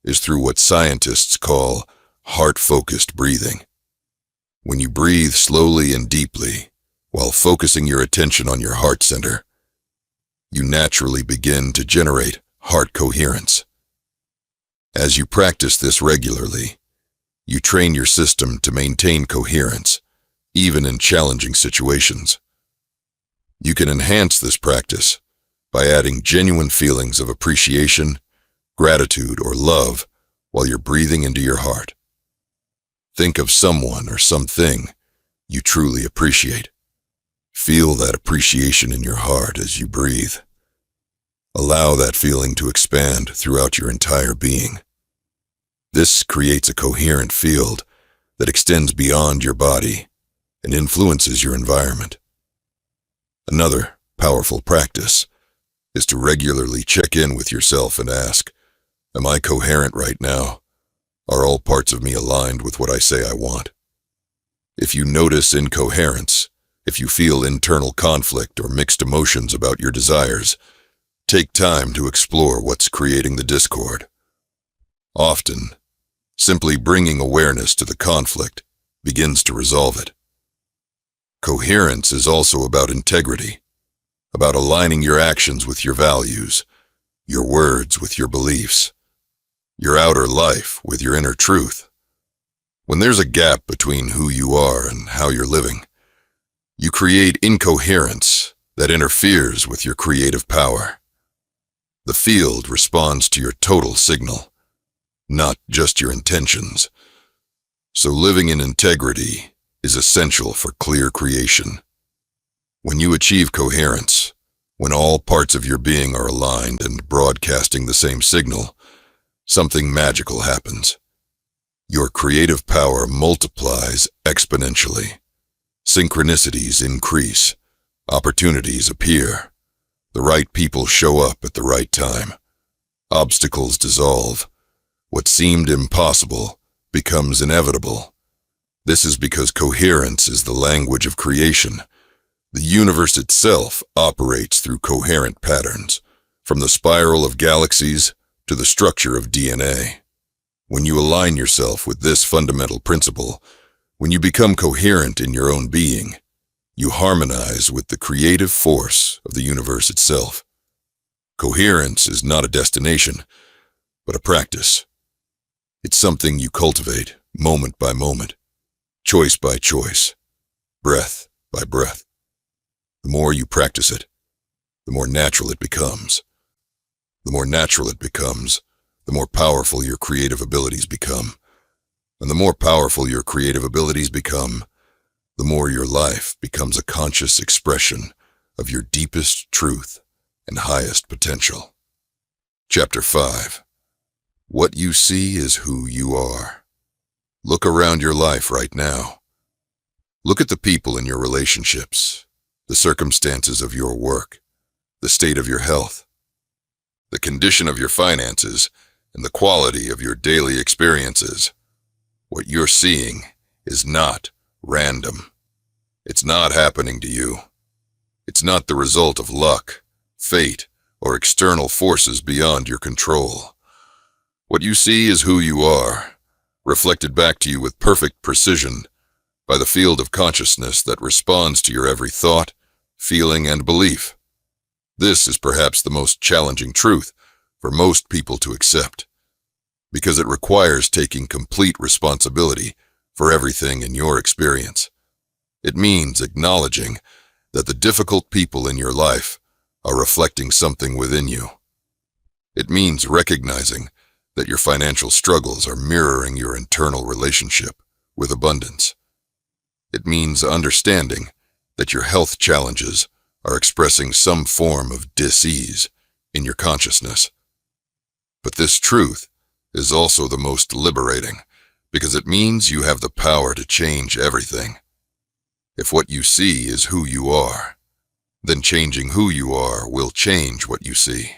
is through what scientists call heart-focused breathing. When you breathe slowly and deeply while focusing your attention on your heart center, you naturally begin to generate heart coherence. As you practice this regularly, you train your system to maintain coherence, even in challenging situations. You can enhance this practice by adding genuine feelings of appreciation, gratitude, or love while you're breathing into your heart. Think of someone or something you truly appreciate. Feel that appreciation in your heart as you breathe. Allow that feeling to expand throughout your entire being. This creates a coherent field that extends beyond your body and influences your environment. Another powerful practice is to regularly check in with yourself and ask, am I coherent right now? Are all parts of me aligned with what I say I want? If you notice incoherence, if you feel internal conflict or mixed emotions about your desires, take time to explore what's creating the discord. Often, simply bringing awareness to the conflict begins to resolve it. Coherence is also about integrity, about aligning your actions with your values, your words with your beliefs, your outer life with your inner truth. When there's a gap between who you are and how you're living, you create incoherence that interferes with your creative power. The field responds to your total signal, not just your intentions. So living in integrity is essential for clear creation. When you achieve coherence, when all parts of your being are aligned and broadcasting the same signal, something magical happens. Your creative power multiplies exponentially. Synchronicities increase. Opportunities appear. The right people show up at the right time. Obstacles dissolve. What seemed impossible becomes inevitable. This is because coherence is the language of creation, The universe itself operates through coherent patterns, from the spiral of galaxies to the structure of DNA. When you align yourself with this fundamental principle, when you become coherent in your own being, you harmonize with the creative force of the universe itself. Coherence is not a destination, but a practice. It's something you cultivate moment by moment, choice by choice, breath by breath. The more you practice it, the more natural it becomes. The more natural it becomes, the more powerful your creative abilities become. And the more powerful your creative abilities become, the more your life becomes a conscious expression of your deepest truth and highest potential. Chapter 5. What you see is who you are. Look around your life right now. Look at the people in your relationships, the circumstances of your work, the state of your health, the condition of your finances, and the quality of your daily experiences. What you're seeing is not random. It's not happening to you. It's not the result of luck, fate, or external forces beyond your control. What you see is who you are, reflected back to you with perfect precision by the field of consciousness that responds to your every thought, feeling, and belief. This is perhaps the most challenging truth for most people to accept, because it requires taking complete responsibility for everything in your experience. It means acknowledging that the difficult people in your life are reflecting something within you. It means recognizing that your financial struggles are mirroring your internal relationship with abundance. It means understanding that your health challenges are expressing some form of dis-ease in your consciousness. But this truth is also the most liberating, because it means you have the power to change everything. If what you see is who you are, then changing who you are will change what you see.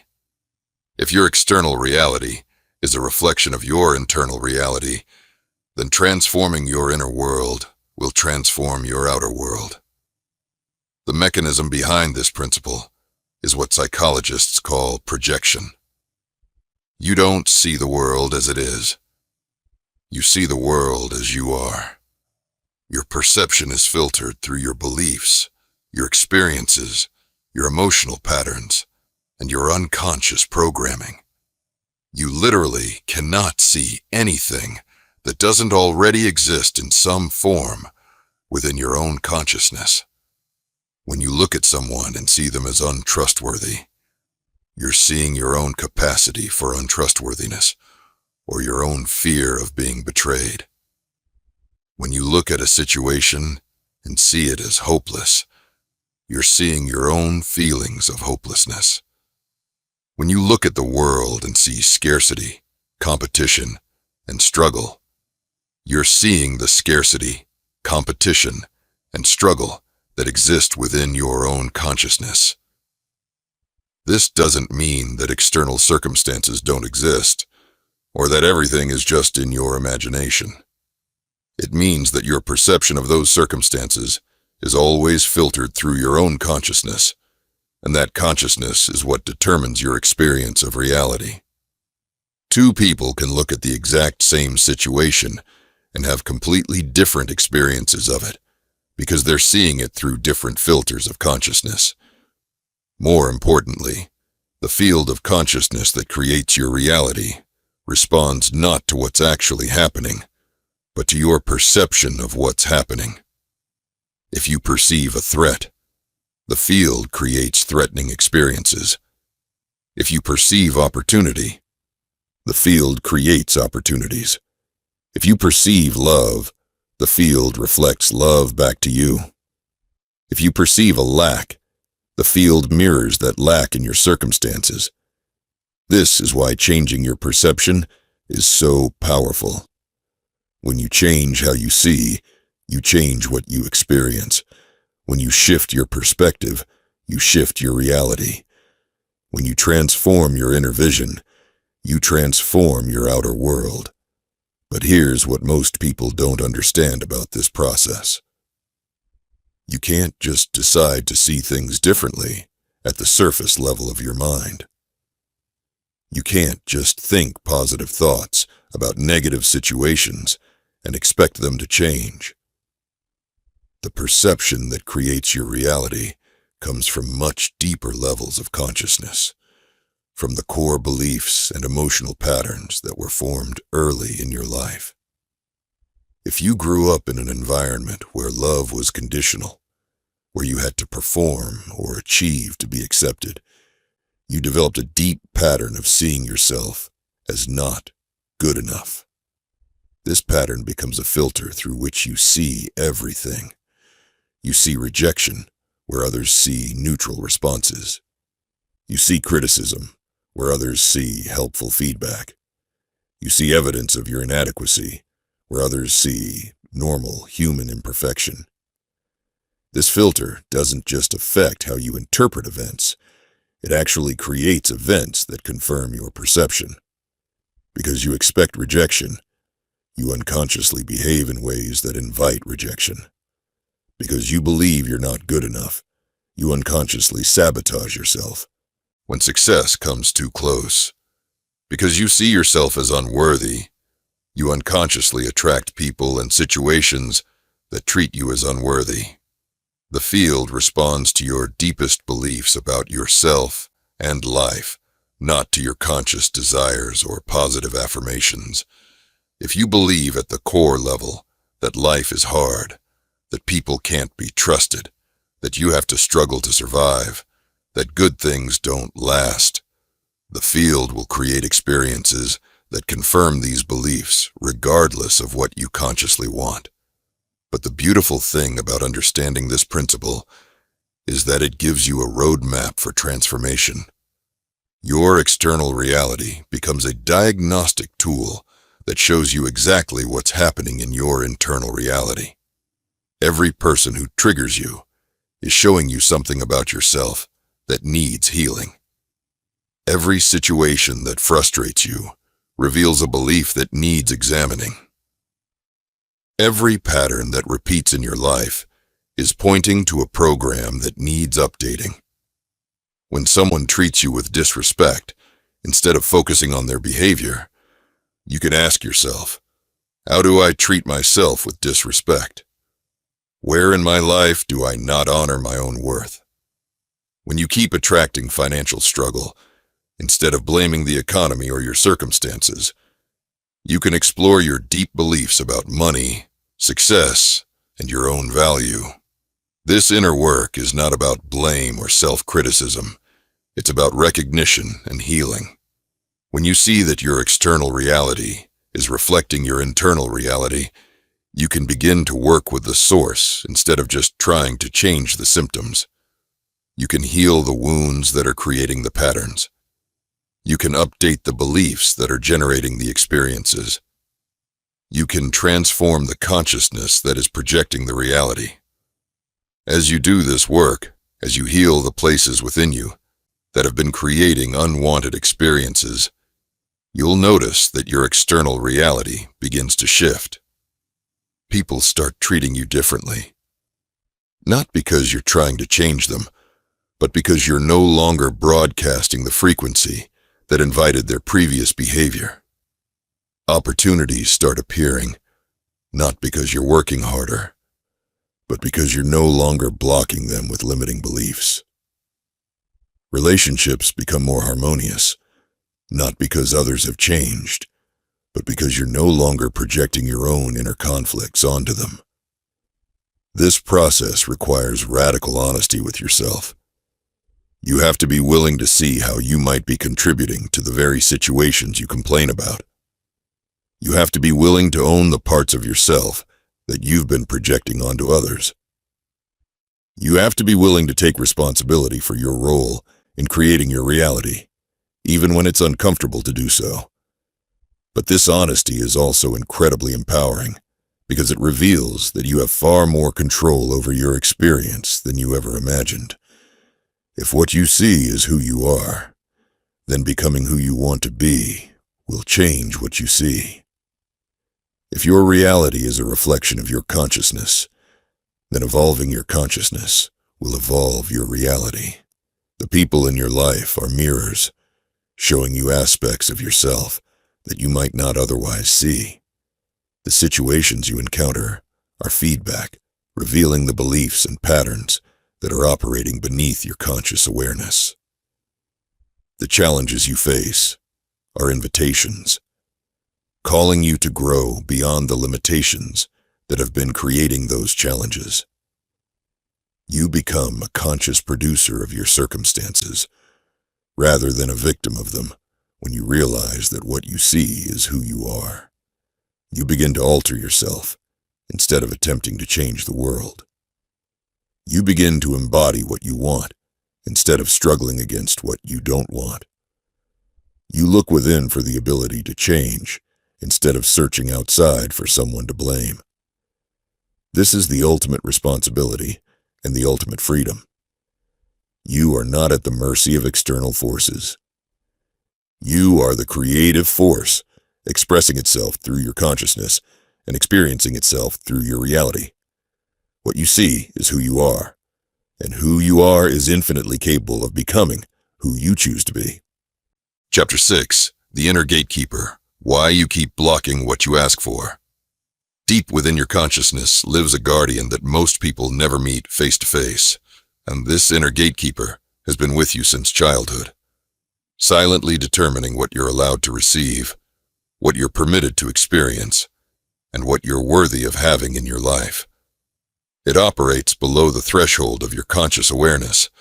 If your external reality is a reflection of your internal reality, then transforming your inner world will transform your outer world. The mechanism behind this principle is what psychologists call projection. You don't see the world as it is. You see the world as you are. Your perception is filtered through your beliefs, your experiences, your emotional patterns, and your unconscious programming. You literally cannot see anything that doesn't already exist in some form within your own consciousness. When you look at someone and see them as untrustworthy, you're seeing your own capacity for untrustworthiness, or your own fear of being betrayed. When you look at a situation and see it as hopeless, you're seeing your own feelings of hopelessness. When you look at the world and see scarcity, competition, and struggle, you're seeing the scarcity, competition, and struggle that exist within your own consciousness. This doesn't mean that external circumstances don't exist, or that everything is just in your imagination. It means that your perception of those circumstances is always filtered through your own consciousness, and that consciousness is what determines your experience of reality. Two people can look at the exact same situation and have completely different experiences of it, because they're seeing it through different filters of consciousness. More importantly, the field of consciousness that creates your reality responds not to what's actually happening, but to your perception of what's happening. If you perceive a threat, the field creates threatening experiences. If you perceive opportunity, the field creates opportunities. If you perceive love, the field reflects love back to you. If you perceive a lack, the field mirrors that lack in your circumstances. This is why changing your perception is so powerful. When you change how you see, you change what you experience. When you shift your perspective, you shift your reality. When you transform your inner vision, you transform your outer world. But here's what most people don't understand about this process. You can't just decide to see things differently at the surface level of your mind. You can't just think positive thoughts about negative situations and expect them to change. The perception that creates your reality comes from much deeper levels of consciousness, from the core beliefs and emotional patterns that were formed early in your life. If you grew up in an environment where love was conditional, where you had to perform or achieve to be accepted, you developed a deep pattern of seeing yourself as not good enough. This pattern becomes a filter through which you see everything. You see rejection where others see neutral responses. You see criticism where others see helpful feedback. You see evidence of your inadequacy where others see normal human imperfection. This filter doesn't just affect how you interpret events, it actually creates events that confirm your perception. Because you expect rejection, you unconsciously behave in ways that invite rejection. Because you believe you're not good enough, you unconsciously sabotage yourself when success comes too close. Because you see yourself as unworthy, you unconsciously attract people and situations that treat you as unworthy. The field responds to your deepest beliefs about yourself and life, not to your conscious desires or positive affirmations. If you believe at the core level that life is hard, that people can't be trusted, that you have to struggle to survive, that good things don't last, the field will create experiences that confirm these beliefs regardless of what you consciously want. But the beautiful thing about understanding this principle is that it gives you a roadmap for transformation. Your external reality becomes a diagnostic tool that shows you exactly what's happening in your internal reality. Every person who triggers you is showing you something about yourself that needs healing. Every situation that frustrates you reveals a belief that needs examining. Every pattern that repeats in your life is pointing to a program that needs updating. When someone treats you with disrespect, instead of focusing on their behavior, you can ask yourself, how do I treat myself with disrespect? Where in my life do I not honor my own worth? When you keep attracting financial struggle, instead of blaming the economy or your circumstances, you can explore your deep beliefs about money, success, and your own value. This inner work is not about blame or self-criticism. It's about recognition and healing. When you see that your external reality is reflecting your internal reality, you can begin to work with the source instead of just trying to change the symptoms. You can heal the wounds that are creating the patterns. You can update the beliefs that are generating the experiences. You can transform the consciousness that is projecting the reality. As you do this work, as you heal the places within you that have been creating unwanted experiences, you'll notice that your external reality begins to shift. People start treating you differently. Not because you're trying to change them, but because you're no longer broadcasting the frequency that invited their previous behavior. Opportunities start appearing, not because you're working harder, but because you're no longer blocking them with limiting beliefs. Relationships become more harmonious, not because others have changed, but because you're no longer projecting your own inner conflicts onto them. This process requires radical honesty with yourself. You have to be willing to see how you might be contributing to the very situations you complain about. You have to be willing to own the parts of yourself that you've been projecting onto others. You have to be willing to take responsibility for your role in creating your reality, even when it's uncomfortable to do so. But this honesty is also incredibly empowering because it reveals that you have far more control over your experience than you ever imagined. If what you see is who you are, then becoming who you want to be will change what you see. If your reality is a reflection of your consciousness, then evolving your consciousness will evolve your reality. The people in your life are mirrors, showing you aspects of yourself that you might not otherwise see. The situations you encounter are feedback, revealing the beliefs and patterns that are operating beneath your conscious awareness. The challenges you face are invitations, calling you to grow beyond the limitations that have been creating those challenges. You become a conscious producer of your circumstances, rather than a victim of them, when you realize that what you see is who you are. You begin to alter yourself, instead of attempting to change the world. You begin to embody what you want, instead of struggling against what you don't want. You look within for the ability to change, instead of searching outside for someone to blame. This is the ultimate responsibility and the ultimate freedom. You are not at the mercy of external forces. You are the creative force, expressing itself through your consciousness and experiencing itself through your reality. What you see is who you are, and who you are is infinitely capable of becoming who you choose to be. Chapter 6. The Inner Gatekeeper. Why you keep blocking what you ask for. Deep within your consciousness lives a guardian that most people never meet face to face, and this inner gatekeeper has been with you since childhood, silently determining what you're allowed to receive, what you're permitted to experience, and what you're worthy of having in your life. It operates below the threshold of your conscious awareness,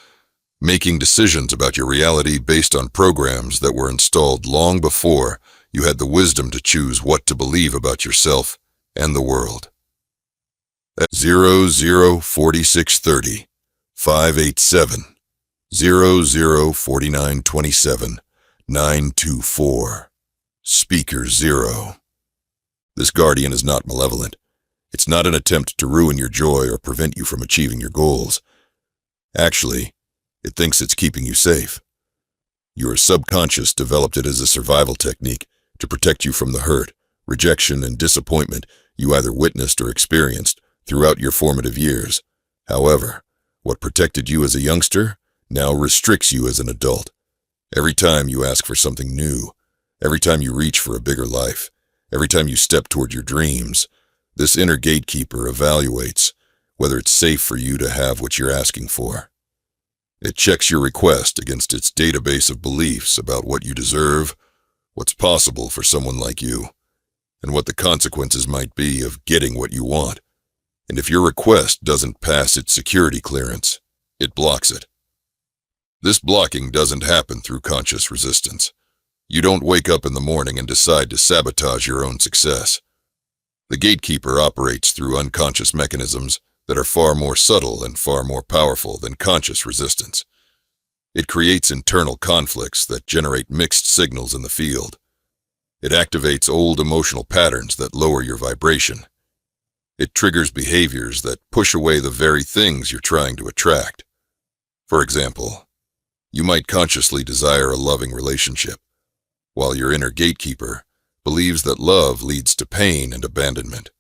making decisions about your reality based on programs that were installed long before you had the wisdom to choose what to believe about yourself and the world. At 004630 587 004927 924. Speaker 0. This guardian is not malevolent. It's not an attempt to ruin your joy or prevent you from achieving your goals. Actually, it thinks it's keeping you safe. Your subconscious developed it as a survival technique to protect you from the hurt, rejection, and disappointment you either witnessed or experienced throughout your formative years. However, what protected you as a youngster now restricts you as an adult. Every time you ask for something new, every time you reach for a bigger life, every time you step toward your dreams, this inner gatekeeper evaluates whether it's safe for you to have what you're asking for. It checks your request against its database of beliefs about what you deserve, what's possible for someone like you, and what the consequences might be of getting what you want. And if your request doesn't pass its security clearance, it blocks it. This blocking doesn't happen through conscious resistance. You don't wake up in the morning and decide to sabotage your own success. The gatekeeper operates through unconscious mechanisms that are far more subtle and far more powerful than conscious resistance. It creates internal conflicts that generate mixed signals in the field. It activates old emotional patterns that lower your vibration. It triggers behaviors that push away the very things you're trying to attract. For example, you might consciously desire a loving relationship, while your inner gatekeeper believes that love leads to pain and abandonment.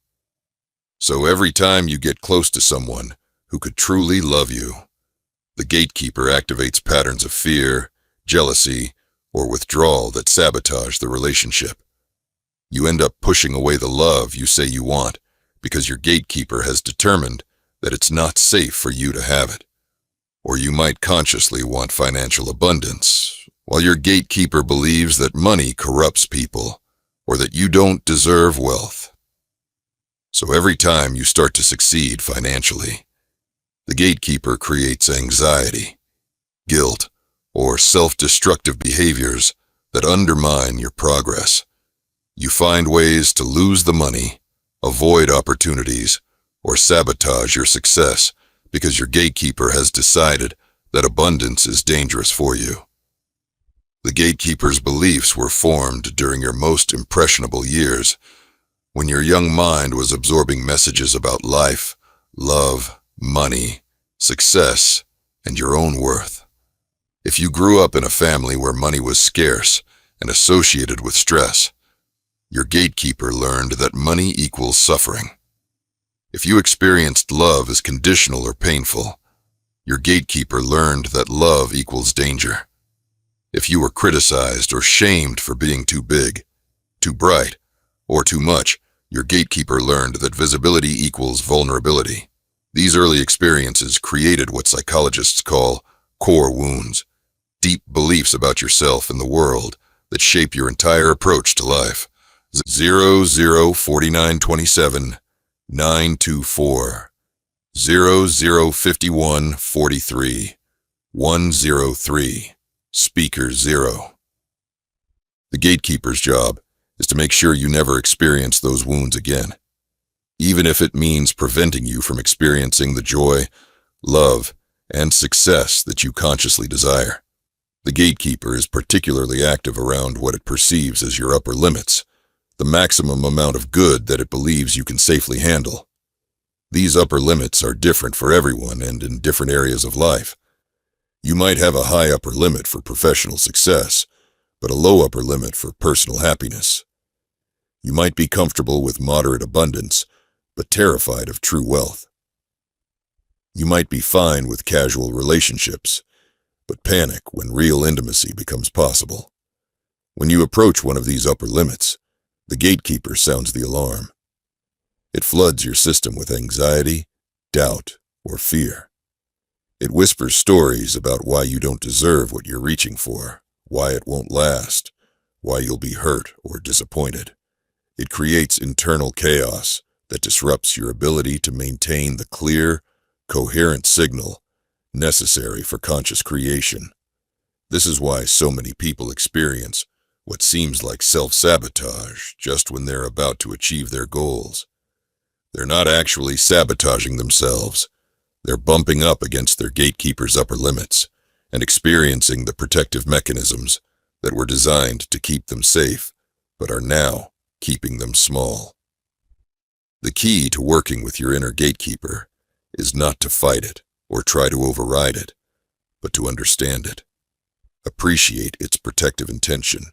So every time you get close to someone who could truly love you, the gatekeeper activates patterns of fear, jealousy, or withdrawal that sabotage the relationship. You end up pushing away the love you say you want because your gatekeeper has determined that it's not safe for you to have it. Or you might consciously want financial abundance, while your gatekeeper believes that money corrupts people, or that you don't deserve wealth. So every time you start to succeed financially, the gatekeeper creates anxiety, guilt, or self-destructive behaviors that undermine your progress. You find ways to lose the money, avoid opportunities, or sabotage your success because your gatekeeper has decided that abundance is dangerous for you. The gatekeeper's beliefs were formed during your most impressionable years, when your young mind was absorbing messages about life, love, money, success, and your own worth. If you grew up in a family where money was scarce and associated with stress, your gatekeeper learned that money equals suffering. If you experienced love as conditional or painful, your gatekeeper learned that love equals danger. If you were criticized or shamed for being too big, too bright, or too much, your gatekeeper learned that visibility equals vulnerability. These early experiences created what psychologists call core wounds, deep beliefs about yourself and the world that shape your entire approach to life. 004927 924 005143 103 Speaker 0. The gatekeeper's job is to make sure you never experience those wounds again, even if it means preventing you from experiencing the joy, love, and success that you consciously desire. The gatekeeper is particularly active around what it perceives as your upper limits, the maximum amount of good that it believes you can safely handle. These upper limits are different for everyone and in different areas of life. You might have a high upper limit for professional success, but a low upper limit for personal happiness. You might be comfortable with moderate abundance, but terrified of true wealth. You might be fine with casual relationships, but panic when real intimacy becomes possible. When you approach one of these upper limits, the gatekeeper sounds the alarm. It floods your system with anxiety, doubt, or fear. It whispers stories about why you don't deserve what you're reaching for, why it won't last, why you'll be hurt or disappointed. It creates internal chaos that disrupts your ability to maintain the clear, coherent signal necessary for conscious creation. This is why so many people experience what seems like self-sabotage just when they're about to achieve their goals. They're not actually sabotaging themselves. They're bumping up against their gatekeeper's upper limits and experiencing the protective mechanisms that were designed to keep them safe, but are now keeping them small. The key to working with your inner gatekeeper is not to fight it or try to override it, but to understand it, appreciate its protective intention,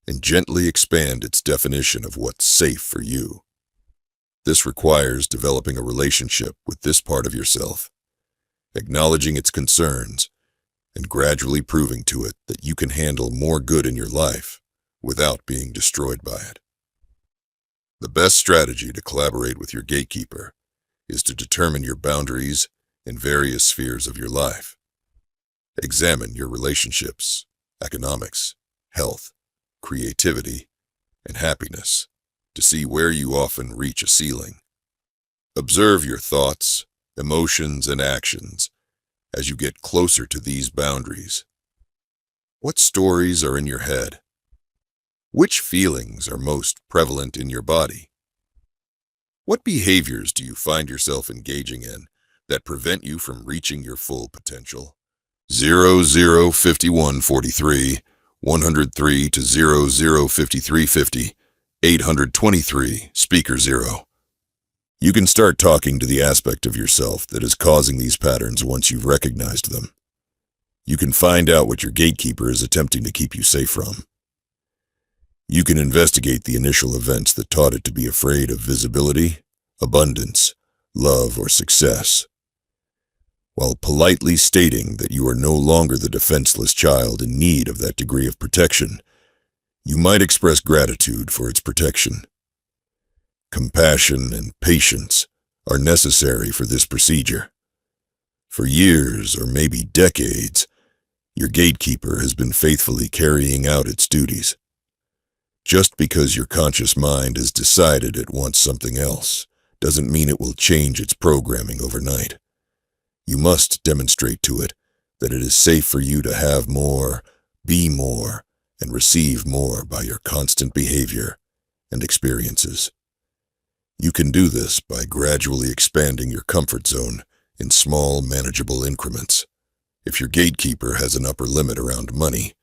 and gently expand its definition of what's safe for you. This requires developing a relationship with this part of yourself, acknowledging its concerns, and gradually proving to it that you can handle more good in your life without being destroyed by it. The best strategy to collaborate with your gatekeeper is to determine your boundaries in various spheres of your life. Examine your relationships, economics, health, creativity, and happiness to see where you often reach a ceiling. Observe your thoughts, emotions, and actions as you get closer to these boundaries. What stories are in your head? Which feelings are most prevalent in your body? What behaviors do you find yourself engaging in that prevent you from reaching your full potential? 005143 103 to 005350 823 Speaker 0. You can start talking to the aspect of yourself that is causing these patterns once you've recognized them. You can find out what your gatekeeper is attempting to keep you safe from. You can investigate the initial events that taught it to be afraid of visibility, abundance, love, or success. While politely stating that you are no longer the defenseless child in need of that degree of protection, you might express gratitude for its protection. Compassion and patience are necessary for this procedure. For years, or maybe decades, your gatekeeper has been faithfully carrying out its duties. Just because your conscious mind has decided it wants something else doesn't mean it will change its programming overnight. You must demonstrate to it that it is safe for you to have more, be more, and receive more by your constant behavior and experiences. You can do this by gradually expanding your comfort zone in small, manageable increments. If your gatekeeper has an upper limit around money,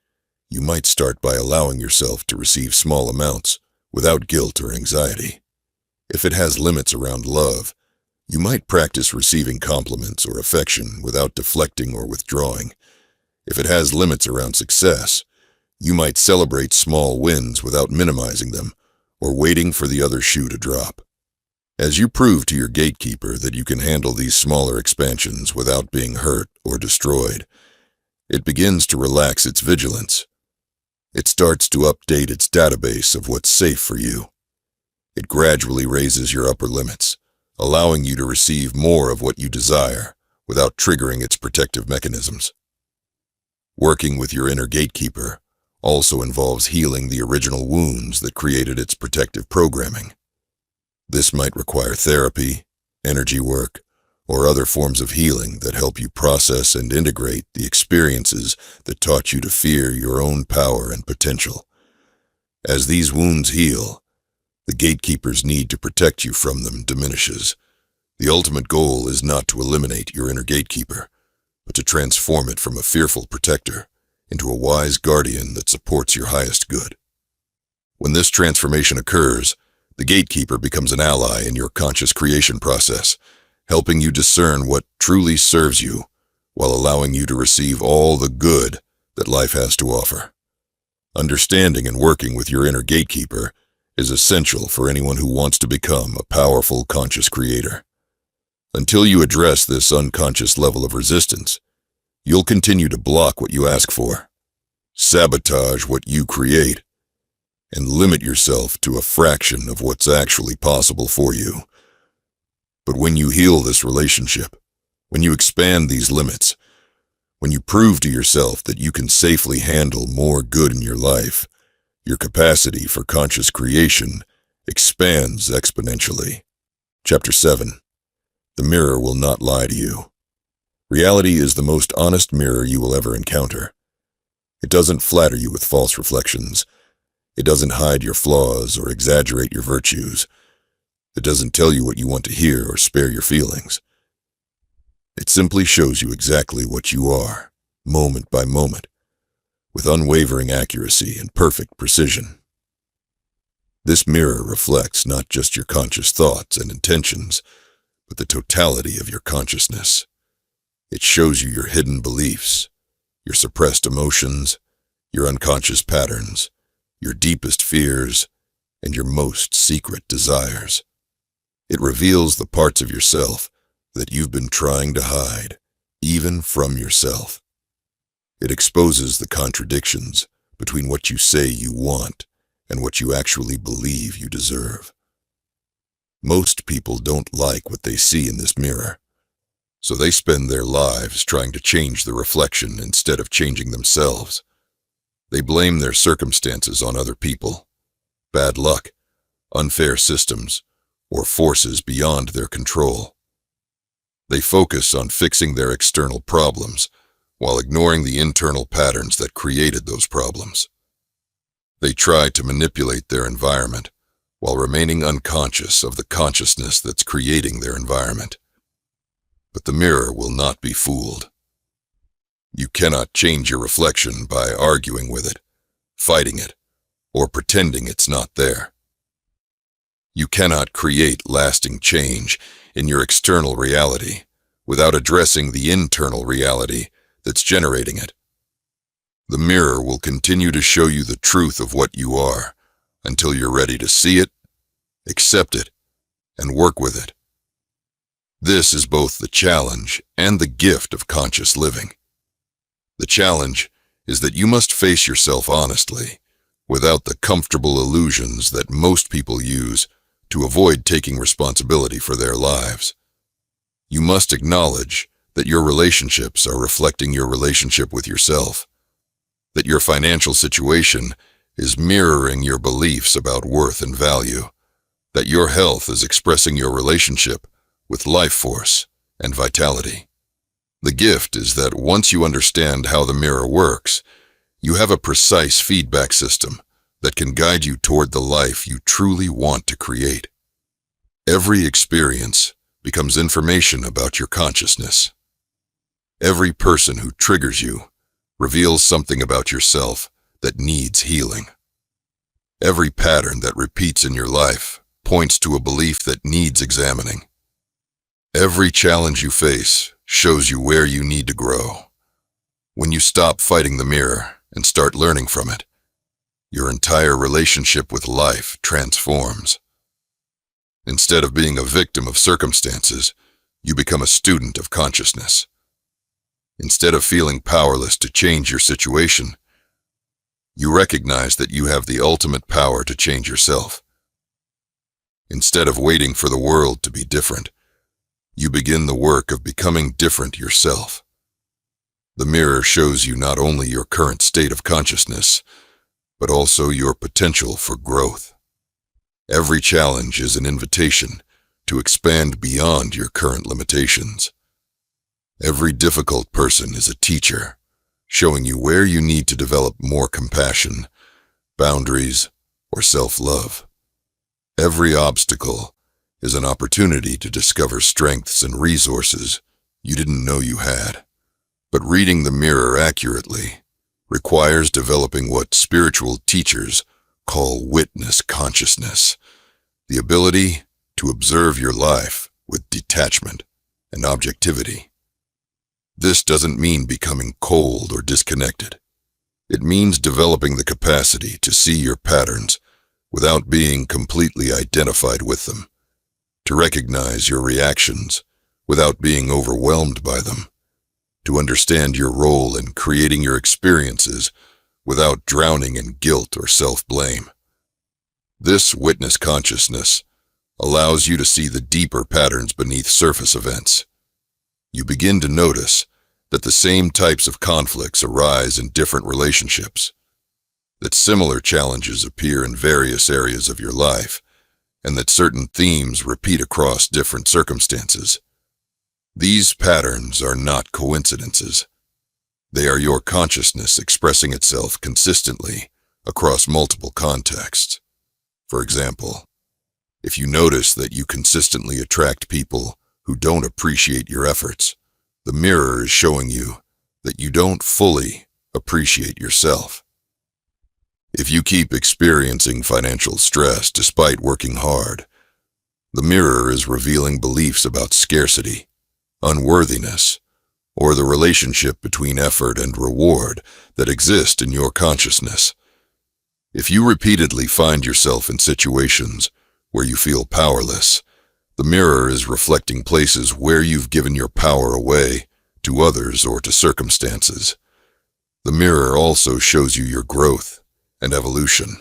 you might start by allowing yourself to receive small amounts without guilt or anxiety. If it has limits around love, you might practice receiving compliments or affection without deflecting or withdrawing. If it has limits around success, you might celebrate small wins without minimizing them or waiting for the other shoe to drop. As you prove to your gatekeeper that you can handle these smaller expansions without being hurt or destroyed, it begins to relax its vigilance. It starts to update its database of what's safe for you. It gradually raises your upper limits, allowing you to receive more of what you desire without triggering its protective mechanisms. Working with your inner gatekeeper also involves healing the original wounds that created its protective programming. This might require therapy, energy work, or other forms of healing that help you process and integrate the experiences that taught you to fear your own power and potential. As these wounds heal, the gatekeeper's need to protect you from them diminishes. The ultimate goal is not to eliminate your inner gatekeeper, but to transform it from a fearful protector into a wise guardian that supports your highest good. When this transformation occurs, the gatekeeper becomes an ally in your conscious creation process, helping you discern what truly serves you while allowing you to receive all the good that life has to offer. Understanding and working with your inner gatekeeper is essential for anyone who wants to become a powerful conscious creator. Until you address this unconscious level of resistance, you'll continue to block what you ask for, sabotage what you create, and limit yourself to a fraction of what's actually possible for you. But when you heal this relationship, when you expand these limits, when you prove to yourself that you can safely handle more good in your life, your capacity for conscious creation expands exponentially. Chapter 7. The mirror will not lie to you. Reality is the most honest mirror you will ever encounter. It doesn't flatter you with false reflections. It doesn't hide your flaws or exaggerate your virtues. It doesn't tell you what you want to hear or spare your feelings. It simply shows you exactly what you are, moment by moment, with unwavering accuracy and perfect precision. This mirror reflects not just your conscious thoughts and intentions, but the totality of your consciousness. It shows you your hidden beliefs, your suppressed emotions, your unconscious patterns, your deepest fears, and your most secret desires. It reveals the parts of yourself that you've been trying to hide, even from yourself. It exposes the contradictions between what you say you want and what you actually believe you deserve. Most people don't like what they see in this mirror, so they spend their lives trying to change the reflection instead of changing themselves. They blame their circumstances on other people, bad luck, unfair systems, or forces beyond their control. They focus on fixing their external problems while ignoring the internal patterns that created those problems. They try to manipulate their environment while remaining unconscious of the consciousness that's creating their environment. But the mirror will not be fooled. You cannot change your reflection by arguing with it, fighting it, or pretending it's not there. You cannot create lasting change in your external reality without addressing the internal reality that's generating it. The mirror will continue to show you the truth of what you are until you're ready to see it, accept it, and work with it. This is both the challenge and the gift of conscious living. The challenge is that you must face yourself honestly, without the comfortable illusions that most people use to avoid taking responsibility for their lives. You must acknowledge that your relationships are reflecting your relationship with yourself, that your financial situation is mirroring your beliefs about worth and value, that your health is expressing your relationship with life force and vitality. The gift is that once you understand how the mirror works, you have a precise feedback system that can guide you toward the life you truly want to create. Every experience becomes information about your consciousness. Every person who triggers you reveals something about yourself that needs healing. Every pattern that repeats in your life points to a belief that needs examining. Every challenge you face shows you where you need to grow. When you stop fighting the mirror and start learning from it, your entire relationship with life transforms. Instead of being a victim of circumstances, you become a student of consciousness. Instead of feeling powerless to change your situation, you recognize that you have the ultimate power to change yourself. Instead of waiting for the world to be different, you begin the work of becoming different yourself. The mirror shows you not only your current state of consciousness, but also your potential for growth. Every challenge is an invitation to expand beyond your current limitations. Every difficult person is a teacher, showing you where you need to develop more compassion, boundaries, or self-love. Every obstacle is an opportunity to discover strengths and resources you didn't know you had. But reading the mirror accurately requires developing what spiritual teachers call witness consciousness, the ability to observe your life with detachment and objectivity. This doesn't mean becoming cold or disconnected. It means developing the capacity to see your patterns without being completely identified with them, to recognize your reactions without being overwhelmed by them, to understand your role in creating your experiences without drowning in guilt or self-blame. This witness consciousness allows you to see the deeper patterns beneath surface events. You begin to notice that the same types of conflicts arise in different relationships, that similar challenges appear in various areas of your life, and that certain themes repeat across different circumstances. These patterns are not coincidences. They are your consciousness expressing itself consistently across multiple contexts. For example, if you notice that you consistently attract people who don't appreciate your efforts, the mirror is showing you that you don't fully appreciate yourself. If you keep experiencing financial stress despite working hard, the mirror is revealing beliefs about scarcity, unworthiness, or the relationship between effort and reward that exist in your consciousness. If you repeatedly find yourself in situations where you feel powerless, the mirror is reflecting places where you've given your power away to others or to circumstances. The mirror also shows you your growth and evolution.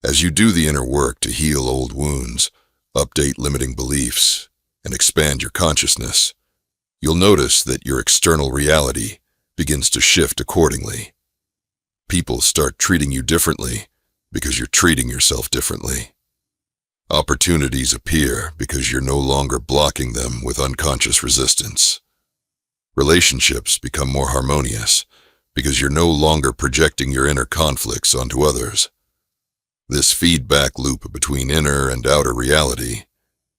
As you do the inner work to heal old wounds, update limiting beliefs, and expand your consciousness, you'll notice that your external reality begins to shift accordingly. People start treating you differently because you're treating yourself differently. Opportunities appear because you're no longer blocking them with unconscious resistance. Relationships become more harmonious because you're no longer projecting your inner conflicts onto others. This feedback loop between inner and outer reality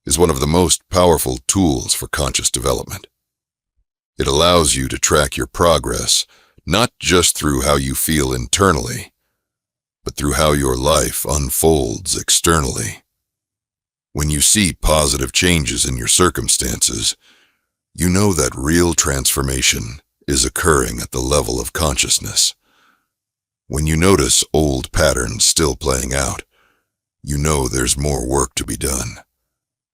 is one of the most powerful tools for conscious development. It allows you to track your progress not just through how you feel internally, but through how your life unfolds externally. When you see positive changes in your circumstances, you know that real transformation is occurring at the level of consciousness. When you notice old patterns still playing out, you know there's more work to be done.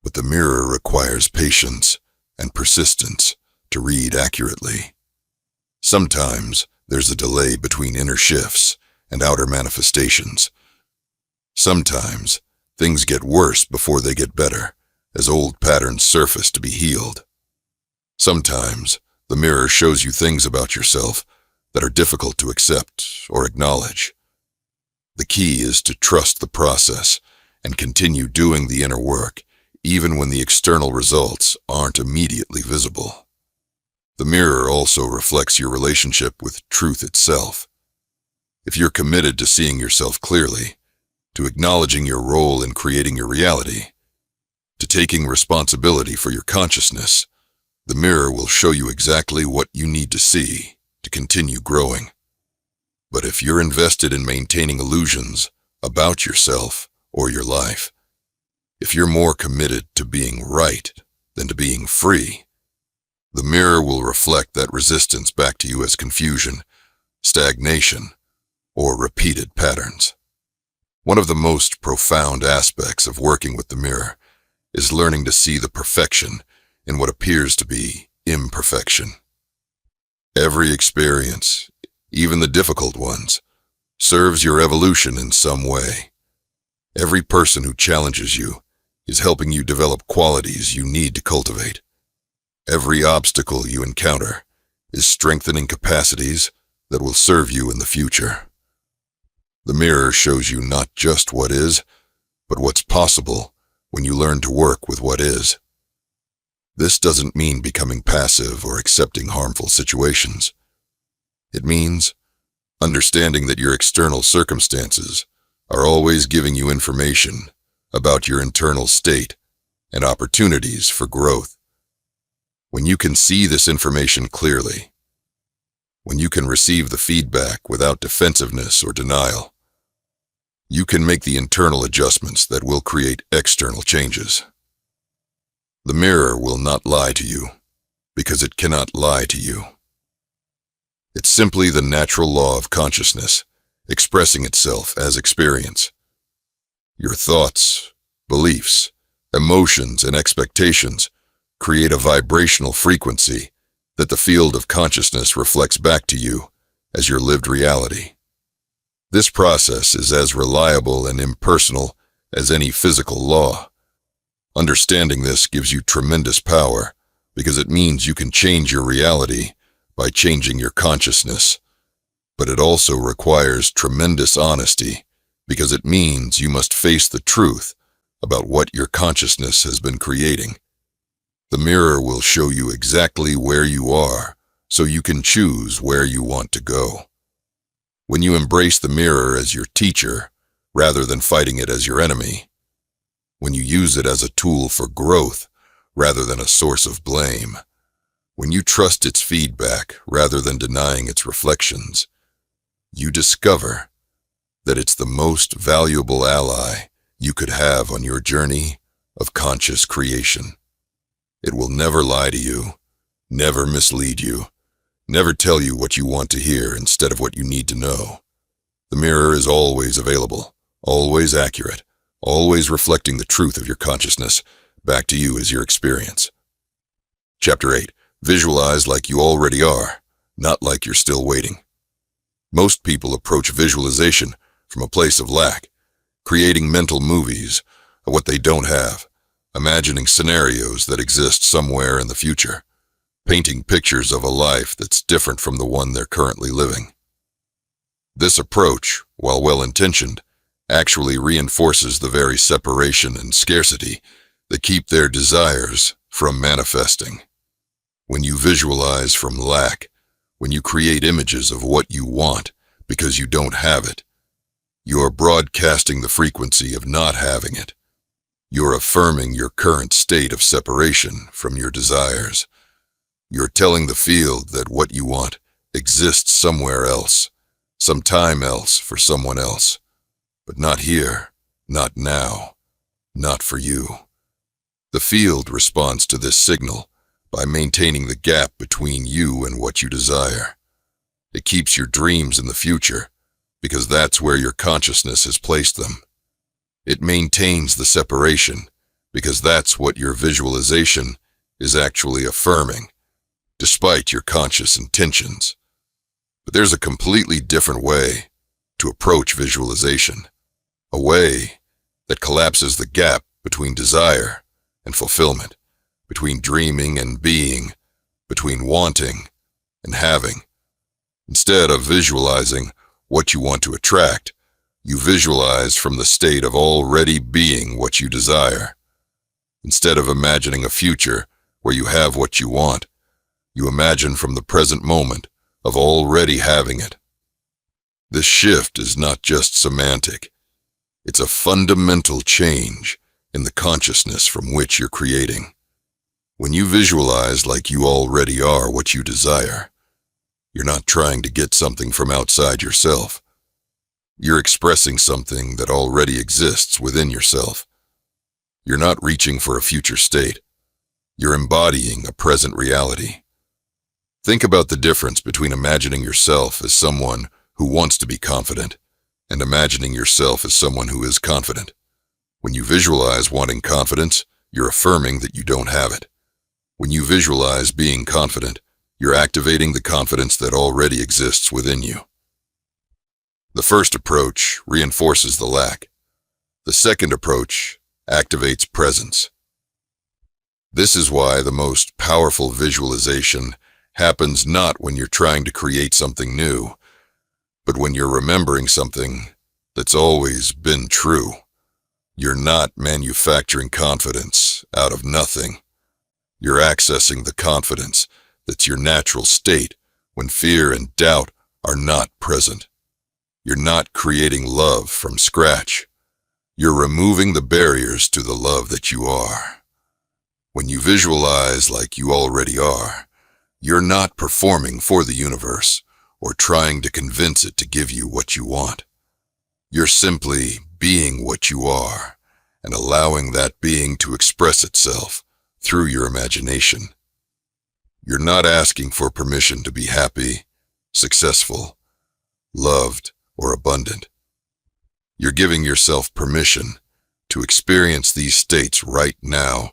But the mirror requires patience and persistence to read accurately. Sometimes there's a delay between inner shifts and outer manifestations. Sometimes things get worse before they get better, as old patterns surface to be healed. Sometimes the mirror shows you things about yourself that are difficult to accept or acknowledge. The key is to trust the process and continue doing the inner work, even when the external results aren't immediately visible. The mirror also reflects your relationship with truth itself. If you're committed to seeing yourself clearly, to acknowledging your role in creating your reality, to taking responsibility for your consciousness, the mirror will show you exactly what you need to see to continue growing. But if you're invested in maintaining illusions about yourself or your life, if you're more committed to being right than to being free, the mirror will reflect that resistance back to you as confusion, stagnation, or repeated patterns. One of the most profound aspects of working with the mirror is learning to see the perfection in what appears to be imperfection. Every experience, even the difficult ones, serves your evolution in some way. Every person who challenges you is helping you develop qualities you need to cultivate. Every obstacle you encounter is strengthening capacities that will serve you in the future. The mirror shows you not just what is, but what's possible when you learn to work with what is. This doesn't mean becoming passive or accepting harmful situations. It means understanding that your external circumstances are always giving you information about your internal state and opportunities for growth. When you can see this information clearly, when you can receive the feedback without defensiveness or denial, you can make the internal adjustments that will create external changes. The mirror will not lie to you because it cannot lie to you. It's simply the natural law of consciousness expressing itself as experience. Your thoughts, beliefs, emotions, and expectations create a vibrational frequency that the field of consciousness reflects back to you as your lived reality. This process is as reliable and impersonal as any physical law. Understanding this gives you tremendous power because it means you can change your reality by changing your consciousness. But it also requires tremendous honesty because it means you must face the truth about what your consciousness has been creating. The mirror will show you exactly where you are so you can choose where you want to go. When you embrace the mirror as your teacher rather than fighting it as your enemy, when you use it as a tool for growth rather than a source of blame, when you trust its feedback rather than denying its reflections, you discover that it's the most valuable ally you could have on your journey of conscious creation. It will never lie to you, never mislead you, never tell you what you want to hear instead of what you need to know. The mirror is always available, always accurate, always reflecting the truth of your consciousness back to you as your experience. Chapter 8. Visualize like you already are, not like you're still waiting. Most people approach visualization from a place of lack, creating mental movies of what they don't have, imagining scenarios that exist somewhere in the future, painting pictures of a life that's different from the one they're currently living. This approach, while well-intentioned, actually reinforces the very separation and scarcity that keep their desires from manifesting. When you visualize from lack, when you create images of what you want because you don't have it, you're broadcasting the frequency of not having it. You're affirming your current state of separation from your desires. You're telling the field that what you want exists somewhere else, sometime else for someone else, but not here, not now, not for you. The field responds to this signal by maintaining the gap between you and what you desire. It keeps your dreams in the future because that's where your consciousness has placed them. It maintains the separation because that's what your visualization is actually affirming, despite your conscious intentions. But there's a completely different way to approach visualization, a way that collapses the gap between desire and fulfillment, between dreaming and being, between wanting and having. Instead of visualizing what you want to attract, you visualize from the state of already being what you desire. Instead of imagining a future where you have what you want, you imagine from the present moment of already having it. This shift is not just semantic. It's a fundamental change in the consciousness from which you're creating. When you visualize like you already are what you desire, you're not trying to get something from outside yourself. You're expressing something that already exists within yourself. You're not reaching for a future state. You're embodying a present reality. Think about the difference between imagining yourself as someone who wants to be confident and imagining yourself as someone who is confident. When you visualize wanting confidence, you're affirming that you don't have it. When you visualize being confident, you're activating the confidence that already exists within you. The first approach reinforces the lack. The second approach activates presence. This is why the most powerful visualization happens not when you're trying to create something new, but when you're remembering something that's always been true. You're not manufacturing confidence out of nothing. You're accessing the confidence that's your natural state when fear and doubt are not present. You're not creating love from scratch. You're removing the barriers to the love that you are. When you visualize like you already are, you're not performing for the universe or trying to convince it to give you what you want. You're simply being what you are and allowing that being to express itself through your imagination. You're not asking for permission to be happy, successful, loved, or abundant. You're giving yourself permission to experience these states right now,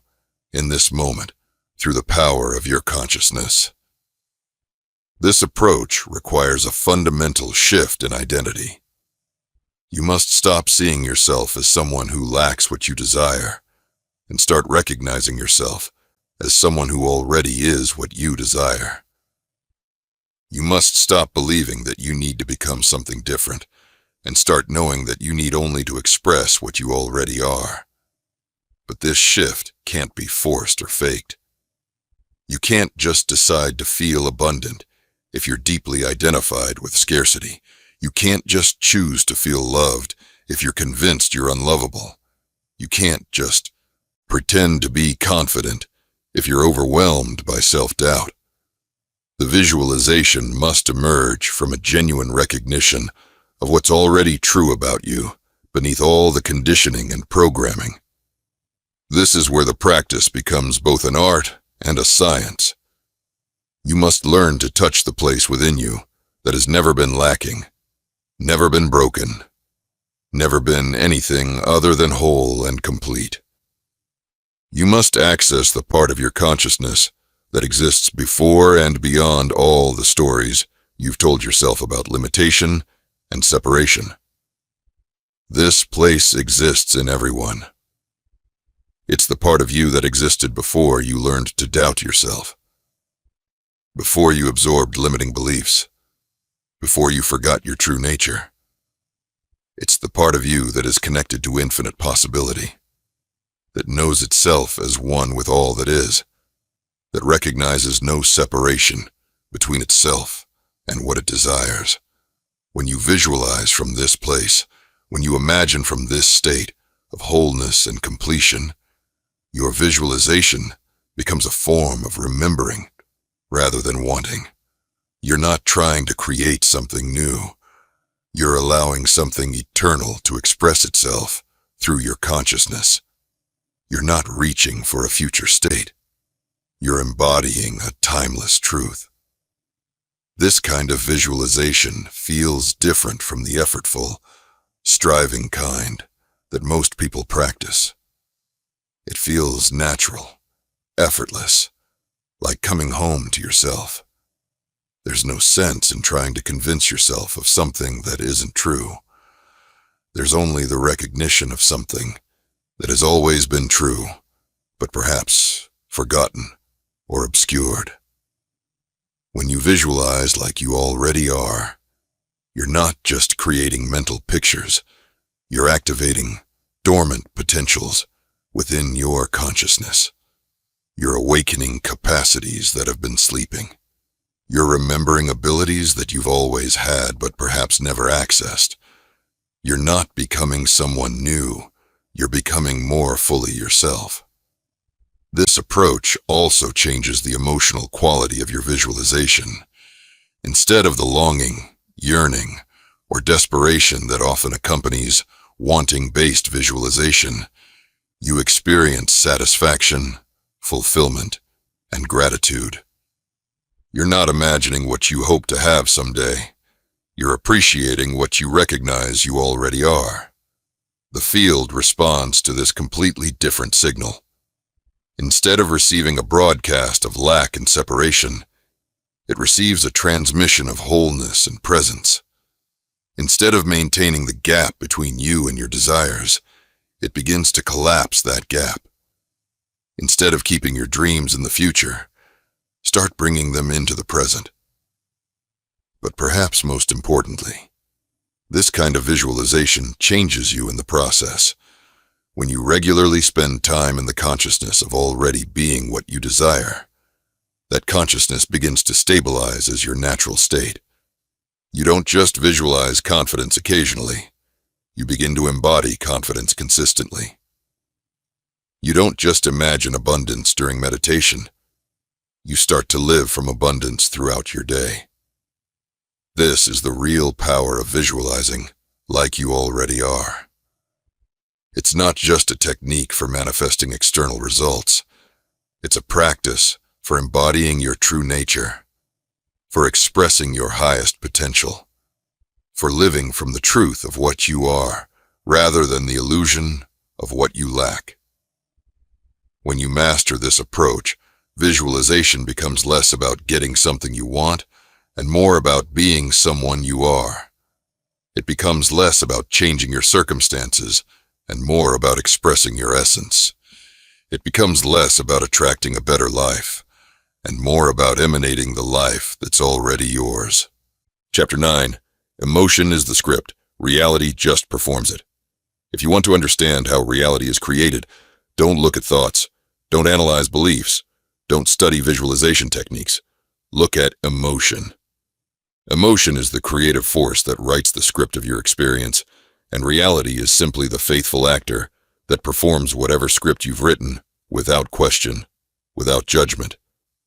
in this moment, through the power of your consciousness. This approach requires a fundamental shift in identity. You must stop seeing yourself as someone who lacks what you desire and start recognizing yourself as someone who already is what you desire. You must stop believing that you need to become something different and start knowing that you need only to express what you already are. But this shift can't be forced or faked. You can't just decide to feel abundant if you're deeply identified with scarcity. You can't just choose to feel loved if you're convinced you're unlovable. You can't just pretend to be confident if you're overwhelmed by self-doubt. The visualization must emerge from a genuine recognition of what's already true about you beneath all the conditioning and programming. This is where the practice becomes both an art and a science. You must learn to touch the place within you that has never been lacking, never been broken, never been anything other than whole and complete. You must access the part of your consciousness that exists before and beyond all the stories you've told yourself about limitation and separation. This place exists in everyone. It's the part of you that existed before you learned to doubt yourself, before you absorbed limiting beliefs, before you forgot your true nature. It's the part of you that is connected to infinite possibility, that knows itself as one with all that is, that recognizes no separation between itself and what it desires. When you visualize from this place, when you imagine from this state of wholeness and completion, your visualization becomes a form of remembering rather than wanting. You're not trying to create something new. You're allowing something eternal to express itself through your consciousness. You're not reaching for a future state. You're embodying a timeless truth. This kind of visualization feels different from the effortful, striving kind that most people practice. It feels natural, effortless, like coming home to yourself. There's no sense in trying to convince yourself of something that isn't true. There's only the recognition of something that has always been true, but perhaps forgotten or obscured. When you visualize like you already are, you're not just creating mental pictures, you're activating dormant potentials within your consciousness. You're awakening capacities that have been sleeping. You're remembering abilities that you've always had but perhaps never accessed. You're not becoming someone new, you're becoming more fully yourself. This approach also changes the emotional quality of your visualization. Instead of the longing, yearning, or desperation that often accompanies wanting-based visualization, you experience satisfaction, fulfillment, and gratitude. You're not imagining what you hope to have someday. You're appreciating what you recognize you already are. The field responds to this completely different signal. Instead of receiving a broadcast of lack and separation, it receives a transmission of wholeness and presence. Instead of maintaining the gap between you and your desires, it begins to collapse that gap. Instead of keeping your dreams in the future, start bringing them into the present. But perhaps most importantly, this kind of visualization changes you in the process. When you regularly spend time in the consciousness of already being what you desire, that consciousness begins to stabilize as your natural state. You don't just visualize confidence occasionally. You begin to embody confidence consistently. You don't just imagine abundance during meditation. You start to live from abundance throughout your day. This is the real power of visualizing like you already are. It's not just a technique for manifesting external results. It's a practice for embodying your true nature, for expressing your highest potential, for living from the truth of what you are rather than the illusion of what you lack. When you master this approach, visualization becomes less about getting something you want and more about being someone you are. It becomes less about changing your circumstances and more about expressing your essence. It becomes less about attracting a better life and more about emanating the life that's already yours. Chapter 9. Emotion is the script. Reality just performs it. If you want to understand how reality is created, don't look at thoughts. Don't analyze beliefs. Don't study visualization techniques. Look at emotion. Emotion is the creative force that writes the script of your experience, and reality is simply the faithful actor that performs whatever script you've written without question, without judgment,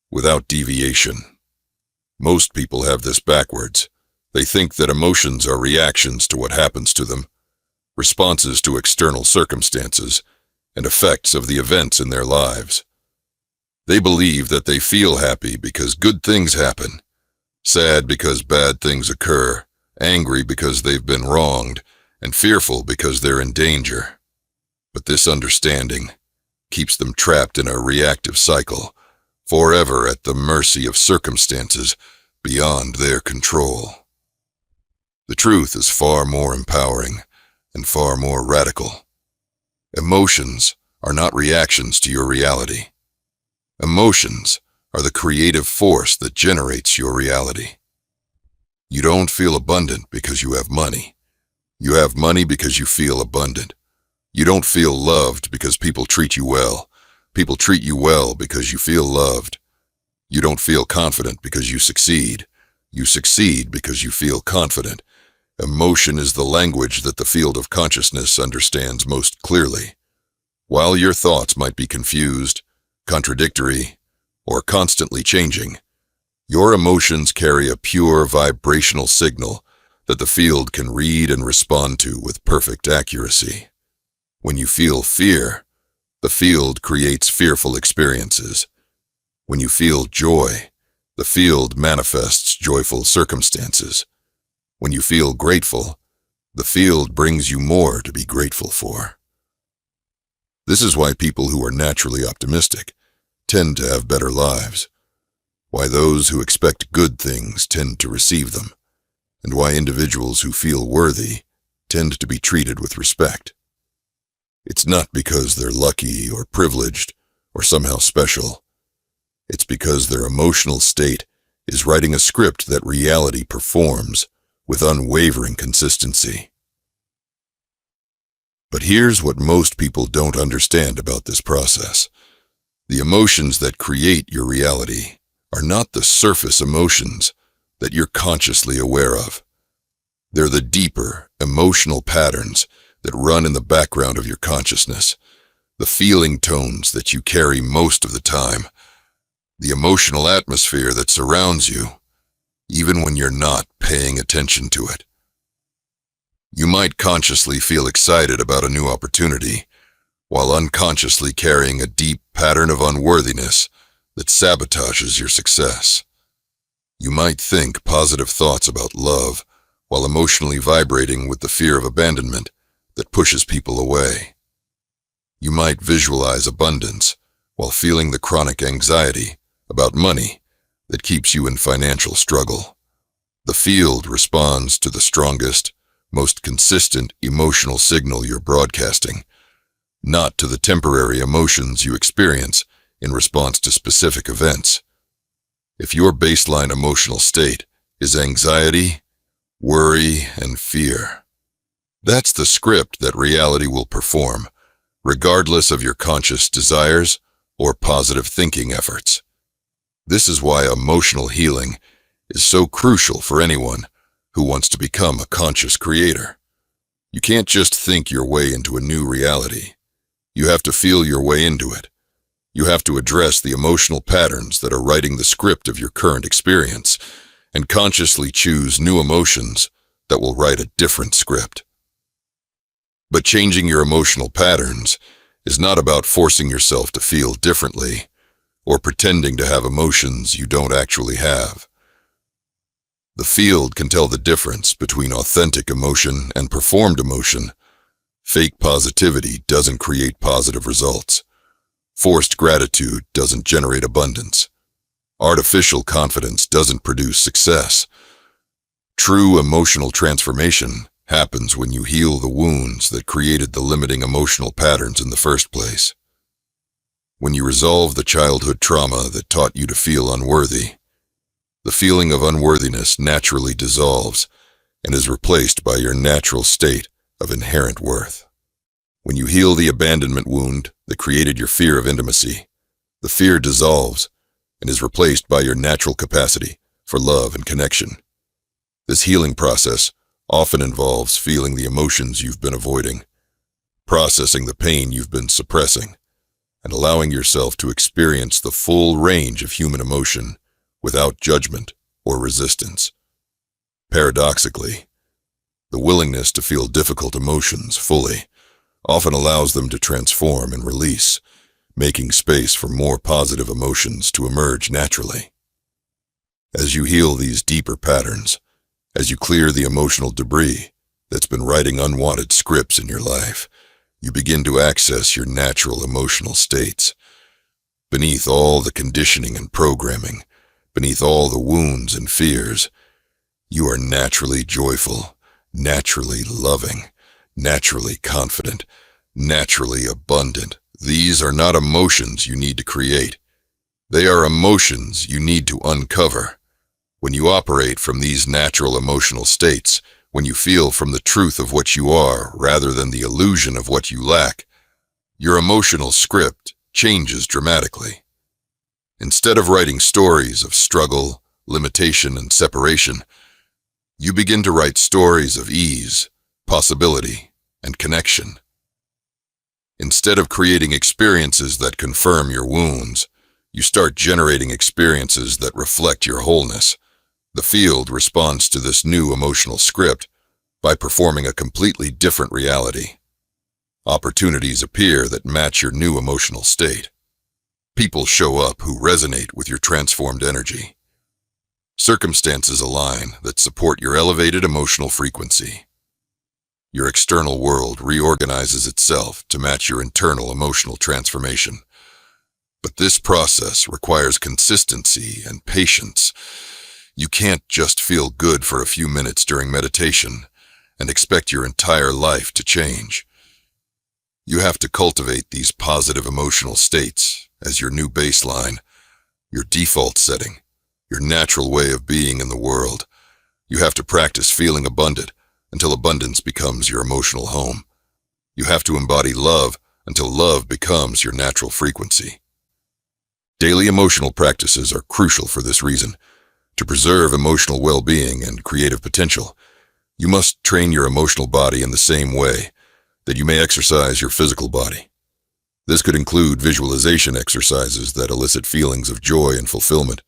without deviation. Most people have this backwards. They think that emotions are reactions to what happens to them, responses to external circumstances, and effects of the events in their lives. They believe that they feel happy because good things happen, sad because bad things occur, angry because they've been wronged, and fearful because they're in danger. But this understanding keeps them trapped in a reactive cycle, forever at the mercy of circumstances beyond their control. The truth is far more empowering and far more radical. Emotions are not reactions to your reality. Emotions are the creative force that generates your reality. You don't feel abundant because you have money. You have money because you feel abundant. You don't feel loved because people treat you well. People treat you well because you feel loved. You don't feel confident because you succeed. You succeed because you feel confident. Emotion is the language that the field of consciousness understands most clearly. While your thoughts might be confused, contradictory, or constantly changing, your emotions carry a pure vibrational signal that the field can read and respond to with perfect accuracy. When you feel fear, the field creates fearful experiences. When you feel joy, the field manifests joyful circumstances. When you feel grateful, the field brings you more to be grateful for. This is why people who are naturally optimistic tend to have better lives, why those who expect good things tend to receive them, and why individuals who feel worthy tend to be treated with respect. It's not because they're lucky or privileged or somehow special. It's because their emotional state is writing a script that reality performs with unwavering consistency. But here's what most people don't understand about this process. The emotions that create your reality are not the surface emotions that you're consciously aware of. They're the deeper, emotional patterns that run in the background of your consciousness, the feeling tones that you carry most of the time, the emotional atmosphere that surrounds you, even when you're not paying attention to it. You might consciously feel excited about a new opportunity, while unconsciously carrying a deep pattern of unworthiness that sabotages your success. You might think positive thoughts about love, while emotionally vibrating with the fear of abandonment that pushes people away. You might visualize abundance, while feeling the chronic anxiety about money that keeps you in financial struggle. The field responds to the strongest, most consistent emotional signal you're broadcasting, not to the temporary emotions you experience in response to specific events. If your baseline emotional state is anxiety, worry, and fear, that's the script that reality will perform, regardless of your conscious desires or positive thinking efforts. This is why emotional healing is so crucial for anyone who wants to become a conscious creator. You can't just think your way into a new reality. You have to feel your way into it. You have to address the emotional patterns that are writing the script of your current experience and consciously choose new emotions that will write a different script. But changing your emotional patterns is not about forcing yourself to feel differently or pretending to have emotions you don't actually have. The field can tell the difference between authentic emotion and performed emotion. Fake positivity doesn't create positive results. Forced gratitude doesn't generate abundance. Artificial confidence doesn't produce success. True emotional transformation happens when you heal the wounds that created the limiting emotional patterns in the first place. When you resolve the childhood trauma that taught you to feel unworthy, the feeling of unworthiness naturally dissolves and is replaced by your natural state of inherent worth. When you heal the abandonment wound that created your fear of intimacy, the fear dissolves and is replaced by your natural capacity for love and connection. This healing process often involves feeling the emotions you've been avoiding, processing the pain you've been suppressing, and allowing yourself to experience the full range of human emotion without judgment or resistance. Paradoxically, the willingness to feel difficult emotions fully often allows them to transform and release, making space for more positive emotions to emerge naturally. As you heal these deeper patterns, as you clear the emotional debris that's been writing unwanted scripts in your life, you begin to access your natural emotional states. Beneath all the conditioning and programming, beneath all the wounds and fears, you are naturally joyful, naturally loving, naturally confident, naturally abundant. These are not emotions you need to create. They are emotions you need to uncover. When you operate from these natural emotional states, when you feel from the truth of what you are rather than the illusion of what you lack, your emotional script changes dramatically. Instead of writing stories of struggle, limitation, and separation, you begin to write stories of ease, possibility, and connection. Instead of creating experiences that confirm your wounds, you start generating experiences that reflect your wholeness. The field responds to this new emotional script by performing a completely different reality. Opportunities appear that match your new emotional state. People show up who resonate with your transformed energy. Circumstances align that support your elevated emotional frequency. Your external world reorganizes itself to match your internal emotional transformation. But this process requires consistency and patience. You can't just feel good for a few minutes during meditation and expect your entire life to change. You have to cultivate these positive emotional states as your new baseline, your default setting, your natural way of being in the world. You have to practice feeling abundant until abundance becomes your emotional home. You have to embody love until love becomes your natural frequency. Daily emotional practices are crucial for this reason. To preserve emotional well-being and creative potential, you must train your emotional body in the same way that you may exercise your physical body. This could include visualization exercises that elicit feelings of joy and fulfillment,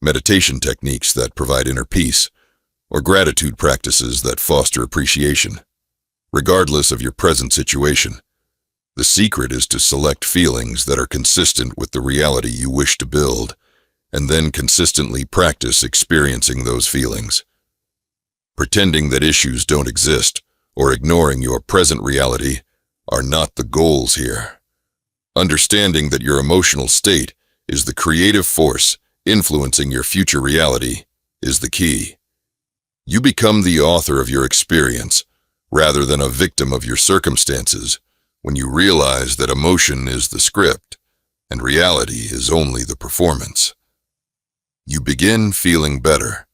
meditation techniques that provide inner peace, or gratitude practices that foster appreciation. Regardless of your present situation, the secret is to select feelings that are consistent with the reality you wish to build, and then consistently practice experiencing those feelings. Pretending that issues don't exist or ignoring your present reality are not the goals here. Understanding that your emotional state is the creative force influencing your future reality is the key. You become the author of your experience rather than a victim of your circumstances when you realize that emotion is the script and reality is only the performance. You begin feeling better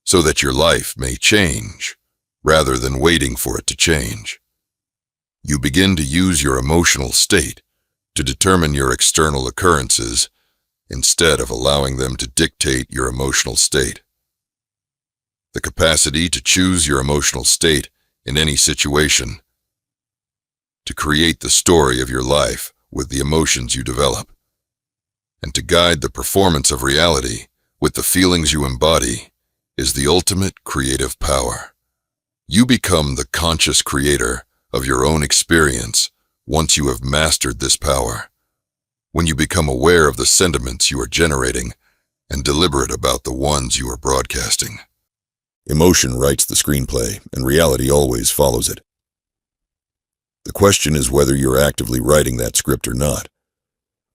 so that your life may change rather than waiting for it to change. You begin to use your emotional state to determine your external occurrences instead of allowing them to dictate your emotional state. The capacity to choose your emotional state in any situation, to create the story of your life with the emotions you develop, and to guide the performance of reality with the feelings you embody is the ultimate creative power. You become the conscious creator of your own experience once you have mastered this power. When you become aware of the sentiments you are generating and deliberate about the ones you are broadcasting. Emotion writes the screenplay, and reality always follows it. The question is whether you're actively writing that script or not,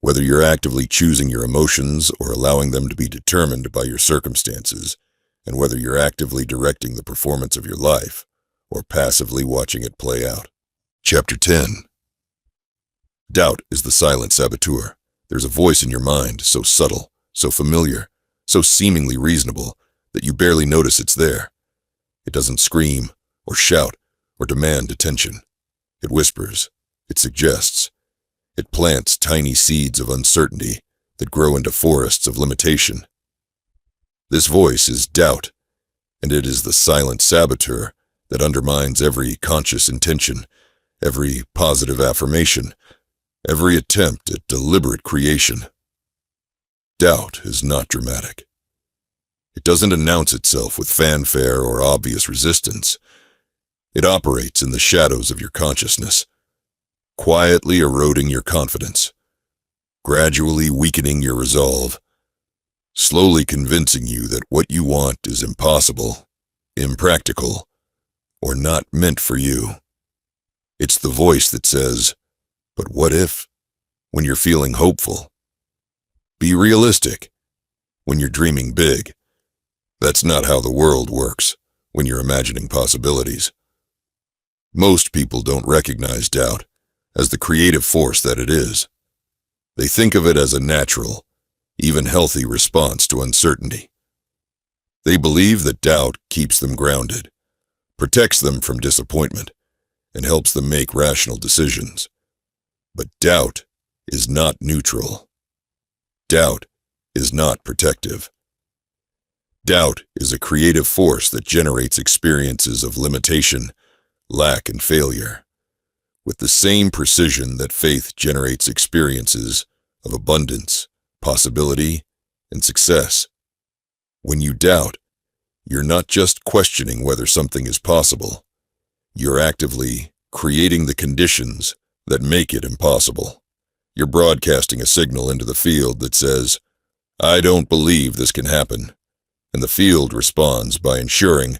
whether you're actively choosing your emotions or allowing them to be determined by your circumstances, and whether you're actively directing the performance of your life or passively watching it play out. Chapter 10. Doubt is the silent saboteur. There's a voice in your mind, so subtle, so familiar, so seemingly reasonable, that you barely notice it's there. It doesn't scream, or shout, or demand attention. It whispers, it suggests, it plants tiny seeds of uncertainty that grow into forests of limitation. This voice is doubt, and it is the silent saboteur that undermines every conscious intention, every positive affirmation, every attempt at deliberate creation. Doubt is not dramatic. It doesn't announce itself with fanfare or obvious resistance. It operates in the shadows of your consciousness, quietly eroding your confidence, gradually weakening your resolve, slowly convincing you that what you want is impossible, impractical, or not meant for you. It's the voice that says, "But what if?" when you're feeling hopeful. Be realistic when you're dreaming big. That's not how the world works when you're imagining possibilities. Most people don't recognize doubt as the creative force that it is. They think of it as a natural, even healthy response to uncertainty. They believe that doubt keeps them grounded, protects them from disappointment, and helps them make rational decisions. But doubt is not neutral. Doubt is not protective. Doubt is a creative force that generates experiences of limitation, lack, and failure, with the same precision that faith generates experiences of abundance, possibility, and success. When you doubt, you're not just questioning whether something is possible. You're actively creating the conditions that make it impossible. You're broadcasting a signal into the field that says, "I don't believe this can happen," and the field responds by ensuring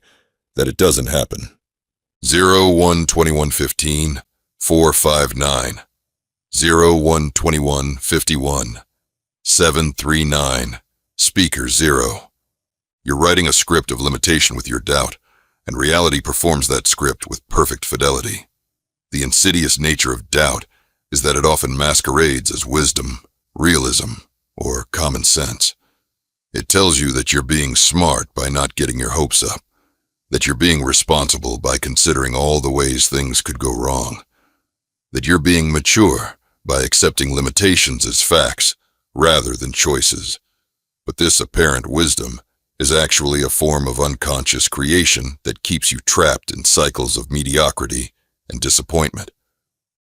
that it doesn't happen. 01-21-15, 459, 01-21-51, 739, Speaker 0. You're writing a script of limitation with your doubt, and reality performs that script with perfect fidelity. The insidious nature of doubt is that it often masquerades as wisdom, realism, or common sense. It tells you that you're being smart by not getting your hopes up, that you're being responsible by considering all the ways things could go wrong, that you're being mature by accepting limitations as facts rather than choices. But this apparent wisdom is actually a form of unconscious creation that keeps you trapped in cycles of mediocrity and disappointment.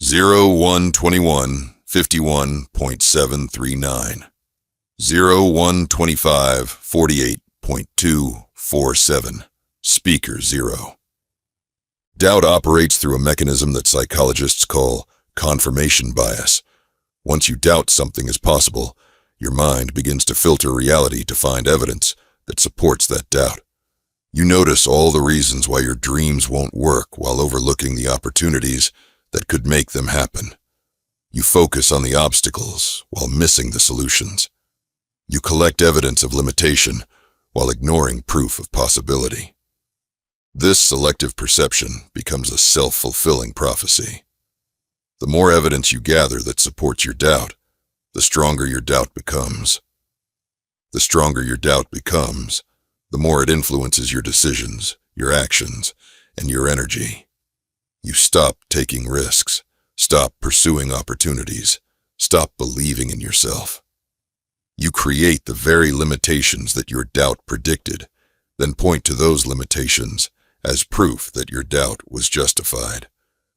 01-21-51.739, 01-25-48.247, Speaker 0. Doubt operates through a mechanism that psychologists call confirmation bias. Once you doubt something is possible, your mind begins to filter reality to find evidence that supports that doubt. You notice all the reasons why your dreams won't work while overlooking the opportunities that could make them happen. You focus on the obstacles while missing the solutions. You collect evidence of limitation while ignoring proof of possibility. This selective perception becomes a self-fulfilling prophecy. The more evidence you gather that supports your doubt, the stronger your doubt becomes. The stronger your doubt becomes, the more it influences your decisions, your actions, and your energy. You stop taking risks, stop pursuing opportunities, stop believing in yourself. You create the very limitations that your doubt predicted, then point to those limitations as proof that your doubt was justified.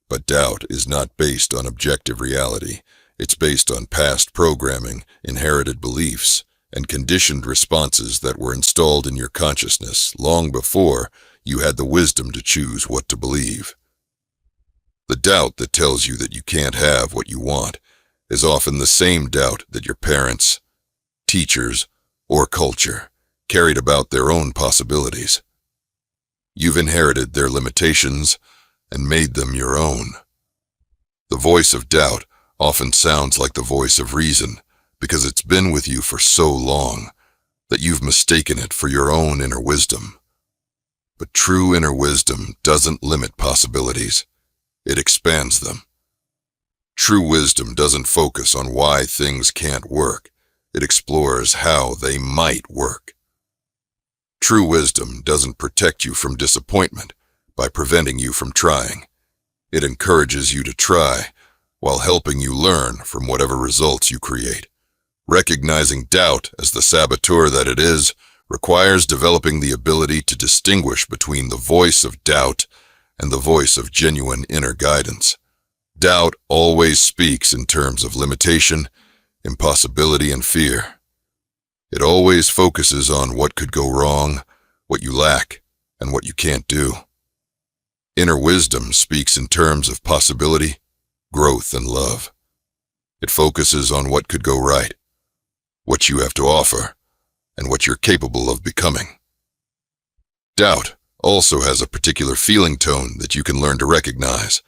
But doubt is not based on objective reality. It's based on past programming, inherited beliefs, and conditioned responses that were installed in your consciousness long before you had the wisdom to choose what to believe. The doubt that tells you that you can't have what you want is often the same doubt that your parents, teachers, or culture carried about their own possibilities. You've inherited their limitations and made them your own. The voice of doubt often sounds like the voice of reason because it's been with you for so long that you've mistaken it for your own inner wisdom. But true inner wisdom doesn't limit possibilities. It expands them. True wisdom doesn't focus on why things can't work. It explores how they might work. True wisdom doesn't protect you from disappointment by preventing you from trying. It encourages you to try while helping you learn from whatever results you create. Recognizing doubt as the saboteur that it is requires developing the ability to distinguish between the voice of doubt and the voice of genuine inner guidance. Doubt always speaks in terms of limitation, impossibility, and fear. It always focuses on what could go wrong, what you lack, and what you can't do. Inner wisdom speaks in terms of possibility, growth, and love. It focuses on what could go right, what you have to offer, and what you're capable of becoming. Doubt also has a particular feeling tone that you can learn to recognize.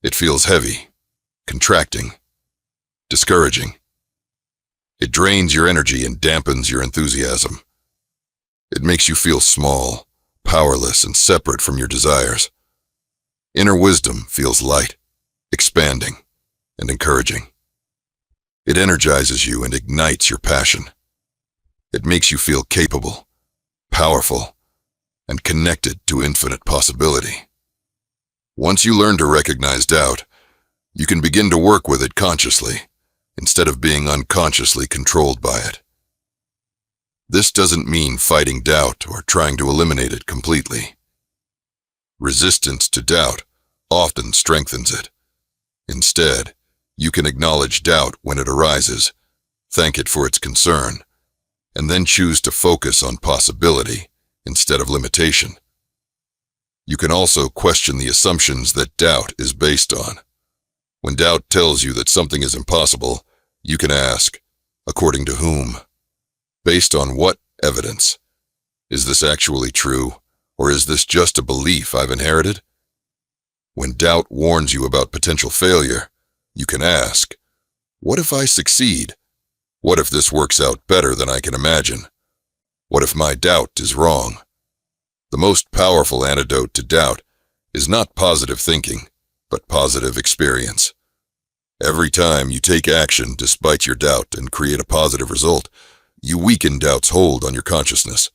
It feels heavy, contracting, discouraging. It drains your energy and dampens your enthusiasm. It makes you feel small, powerless, and separate from your desires. Inner wisdom feels light, expanding, and encouraging. It energizes you and ignites your passion. It makes you feel capable, powerful, and connected to infinite possibility. Once you learn to recognize doubt, you can begin to work with it consciously, instead of being unconsciously controlled by it. This doesn't mean fighting doubt or trying to eliminate it completely. Resistance to doubt often strengthens it. Instead, you can acknowledge doubt when it arises, thank it for its concern, and then choose to focus on possibility instead of limitation. You can also question the assumptions that doubt is based on. When doubt tells you that something is impossible, you can ask, according to whom? Based on what evidence? Is this actually true, or is this just a belief I've inherited? When doubt warns you about potential failure, you can ask, what if I succeed? What if this works out better than I can imagine? What if my doubt is wrong? The most powerful antidote to doubt is not positive thinking, but positive experience. Every time you take action despite your doubt and create a positive result, you weaken doubt's hold on your consciousness.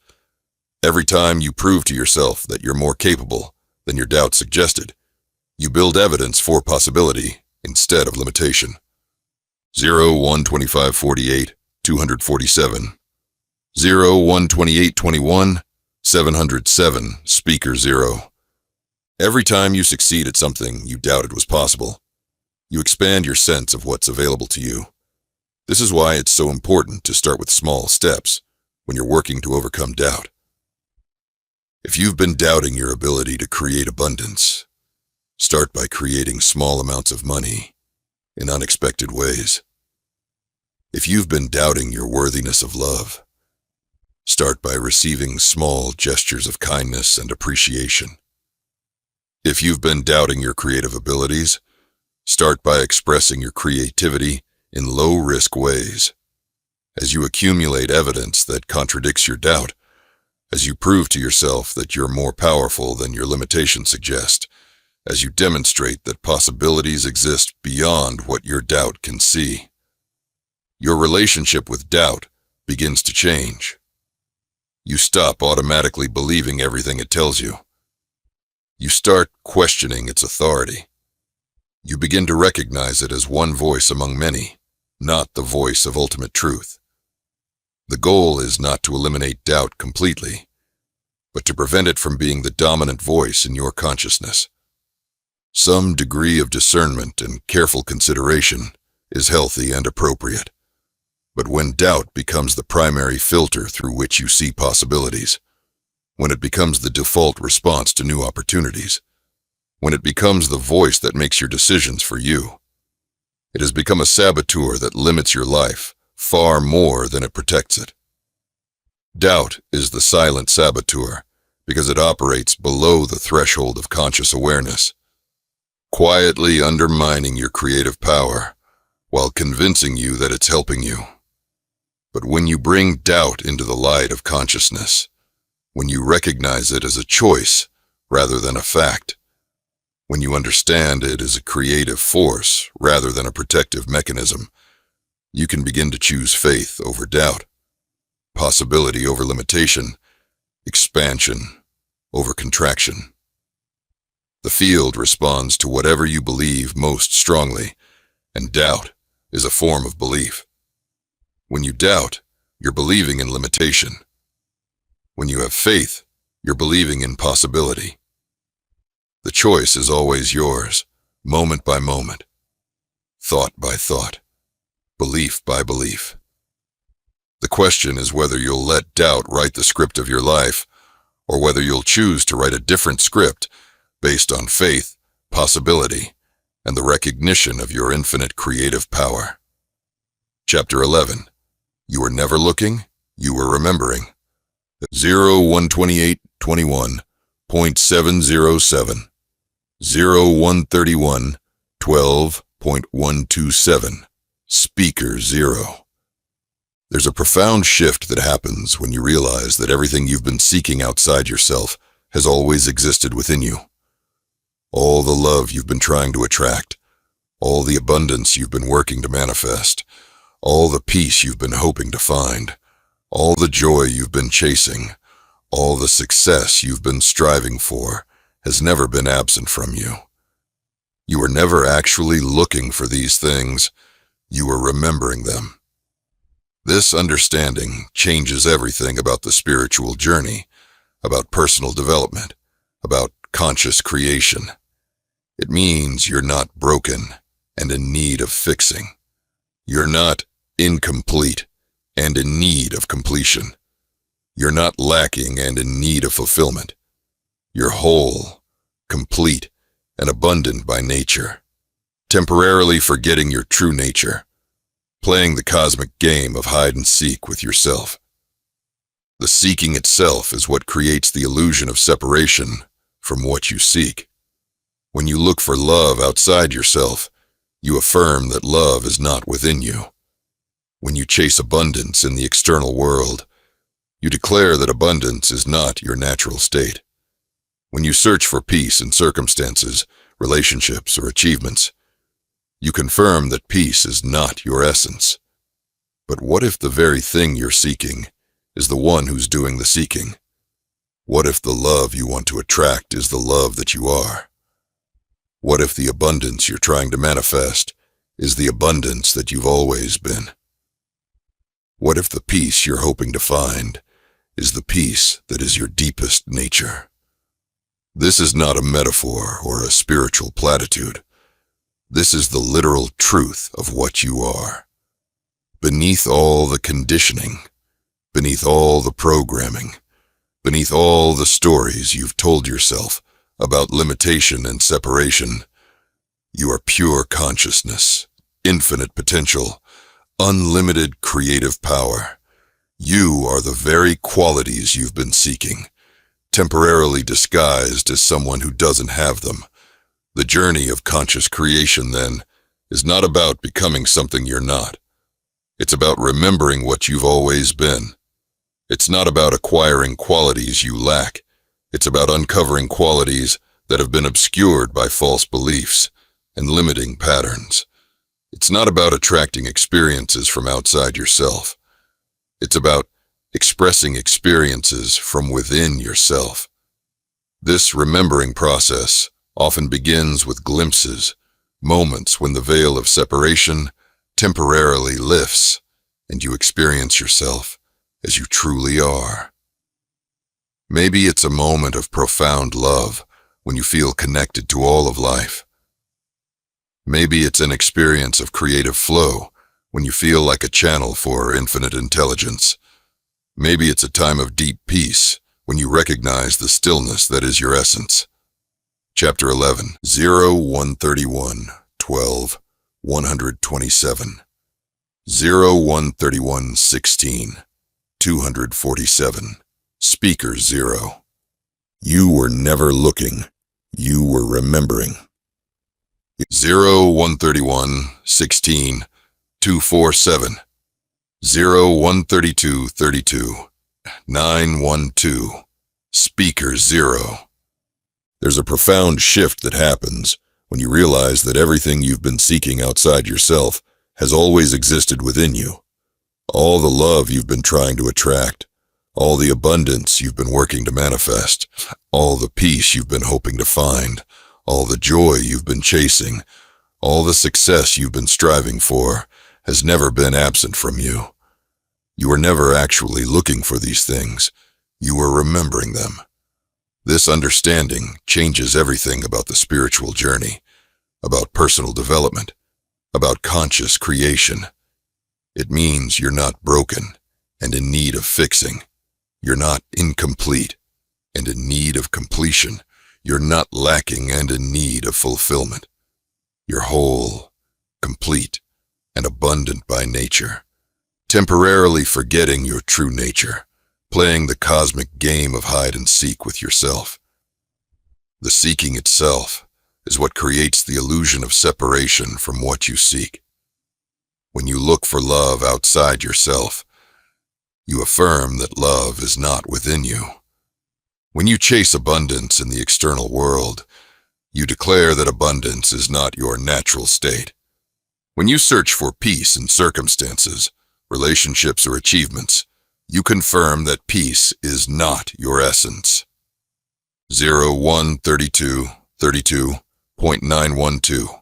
Every time you prove to yourself that you're more capable than your doubt suggested, you build evidence for possibility instead of limitation. 0, 1, 25, 48, 247. 0, 1, 28, 21, 707, speaker 0. Every time you succeed at something you doubted was possible, you expand your sense of what's available to you. This is why it's so important to start with small steps when you're working to overcome doubt. If you've been doubting your ability to create abundance, start by creating small amounts of money in unexpected ways. If you've been doubting your worthiness of love, start by receiving small gestures of kindness and appreciation. If you've been doubting your creative abilities, Start by expressing your creativity in low-risk ways. As you accumulate evidence that contradicts your doubt, as you prove to yourself that you're more powerful than your limitations suggest, as you demonstrate that possibilities exist beyond what your doubt can see, your relationship with doubt begins to change. You stop automatically believing everything it tells you. You start questioning its authority. You begin to recognize it as one voice among many, not the voice of ultimate truth. The goal is not to eliminate doubt completely, but to prevent it from being the dominant voice in your consciousness. Some degree of discernment and careful consideration is healthy and appropriate. But when doubt becomes the primary filter through which you see possibilities, when it becomes the default response to new opportunities, when it becomes the voice that makes your decisions for you, it has become a saboteur that limits your life far more than it protects it. Doubt is the silent saboteur because it operates below the threshold of conscious awareness, quietly undermining your creative power while convincing you that it's helping you. But when you bring doubt into the light of consciousness, when you recognize it as a choice rather than a fact, when you understand it as a creative force rather than a protective mechanism, you can begin to choose faith over doubt, possibility over limitation, expansion over contraction. The field responds to whatever you believe most strongly, and doubt is a form of belief. When you doubt, you're believing in limitation. When you have faith, you're believing in possibility. The choice is always yours, moment by moment, thought by thought, belief by belief. The question is whether you'll let doubt write the script of your life, or whether you'll choose to write a different script based on faith, possibility, and the recognition of your infinite creative power. Chapter 11. You were never looking, you were remembering. 012821.707 0131.12.127 Speaker 0. There's a profound shift that happens when you realize that everything you've been seeking outside yourself has always existed within you. All the love you've been trying to attract, all the abundance you've been working to manifest, all the peace you've been hoping to find, all the joy you've been chasing, all the success you've been striving for has never been absent from you. You were never actually looking for these things, you were remembering them. This understanding changes everything about the spiritual journey, about personal development, about conscious creation. It means you're not broken and in need of fixing. You're not incomplete and in need of completion. You're not lacking and in need of fulfillment. You're whole, complete, and abundant by nature, temporarily forgetting your true nature, playing the cosmic game of hide and seek with yourself. The seeking itself is what creates the illusion of separation from what you seek. When you look for love outside yourself, you affirm that love is not within you. When you chase abundance in the external world, you declare that abundance is not your natural state. When you search for peace in circumstances, relationships, or achievements, you confirm that peace is not your essence. But what if the very thing you're seeking is the one who's doing the seeking? What if the love you want to attract is the love that you are? What if the abundance you're trying to manifest is the abundance that you've always been? What if the peace you're hoping to find is the peace that is your deepest nature? This is not a metaphor or a spiritual platitude. This is the literal truth of what you are. Beneath all the conditioning, beneath all the programming, beneath all the stories you've told yourself about limitation and separation, you are pure consciousness, infinite potential, unlimited creative power. You are the very qualities you've been seeking, temporarily disguised as someone who doesn't have them, The journey of conscious creation, then, is not about becoming something you're not. It's about remembering what you've always been. It's not about acquiring qualities you lack. It's about uncovering qualities that have been obscured by false beliefs and limiting patterns. It's not about attracting experiences from outside yourself. It's about expressing experiences from within yourself. This remembering process often begins with glimpses, moments when the veil of separation temporarily lifts and you experience yourself as you truly are. Maybe it's a moment of profound love when you feel connected to all of life. Maybe it's an experience of creative flow when you feel like a channel for infinite intelligence. Maybe it's a time of deep peace when you recognize the stillness that is your essence. Chapter 11, 0131, 12, 127. 0131, 16, 247. Speaker 0. You were never looking. You were remembering. 0131, 16, 247. 0132, 32, 912. Speaker 0. There's a profound shift that happens when you realize that everything you've been seeking outside yourself has always existed within you. All the love you've been trying to attract, all the abundance you've been working to manifest, all the peace you've been hoping to find, all the joy you've been chasing, all the success you've been striving for has never been absent from you. You were never actually looking for these things. You were remembering them. This understanding changes everything about the spiritual journey, about personal development, about conscious creation. It means you're not broken and in need of fixing. You're not incomplete and in need of completion. You're not lacking and in need of fulfillment. You're whole, complete, and abundant by nature, temporarily forgetting your true nature, playing the cosmic game of hide and seek with yourself. The seeking itself is what creates the illusion of separation from what you seek. When you look for love outside yourself, you affirm that love is not within you. When you chase abundance in the external world, you declare that abundance is not your natural state. When you search for peace in circumstances, relationships, or achievements, you confirm that peace is not your essence. 0132, 32.912.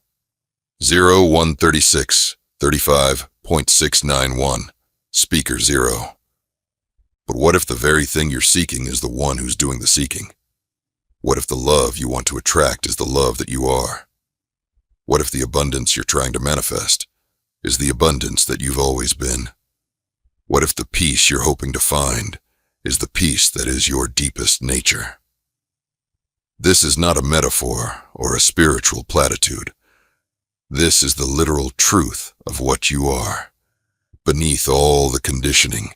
0136, 35.691. Speaker 0. But what if the very thing you're seeking is the one who's doing the seeking? What if the love you want to attract is the love that you are? What if the abundance you're trying to manifest is the abundance that you've always been? What if the peace you're hoping to find is the peace that is your deepest nature? This is not a metaphor or a spiritual platitude. This is the literal truth of what you are. Beneath all the conditioning,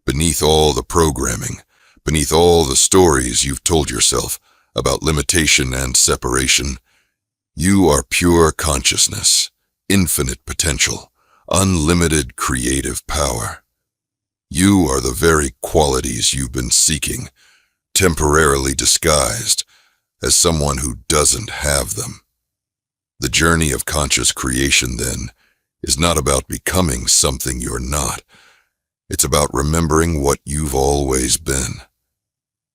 beneath all the programming, beneath all the stories you've told yourself about limitation and separation, you are pure consciousness, infinite potential, unlimited creative power. You are the very qualities you've been seeking, temporarily disguised as someone who doesn't have them. The journey of conscious creation, then, is not about becoming something you're not. It's about remembering what you've always been.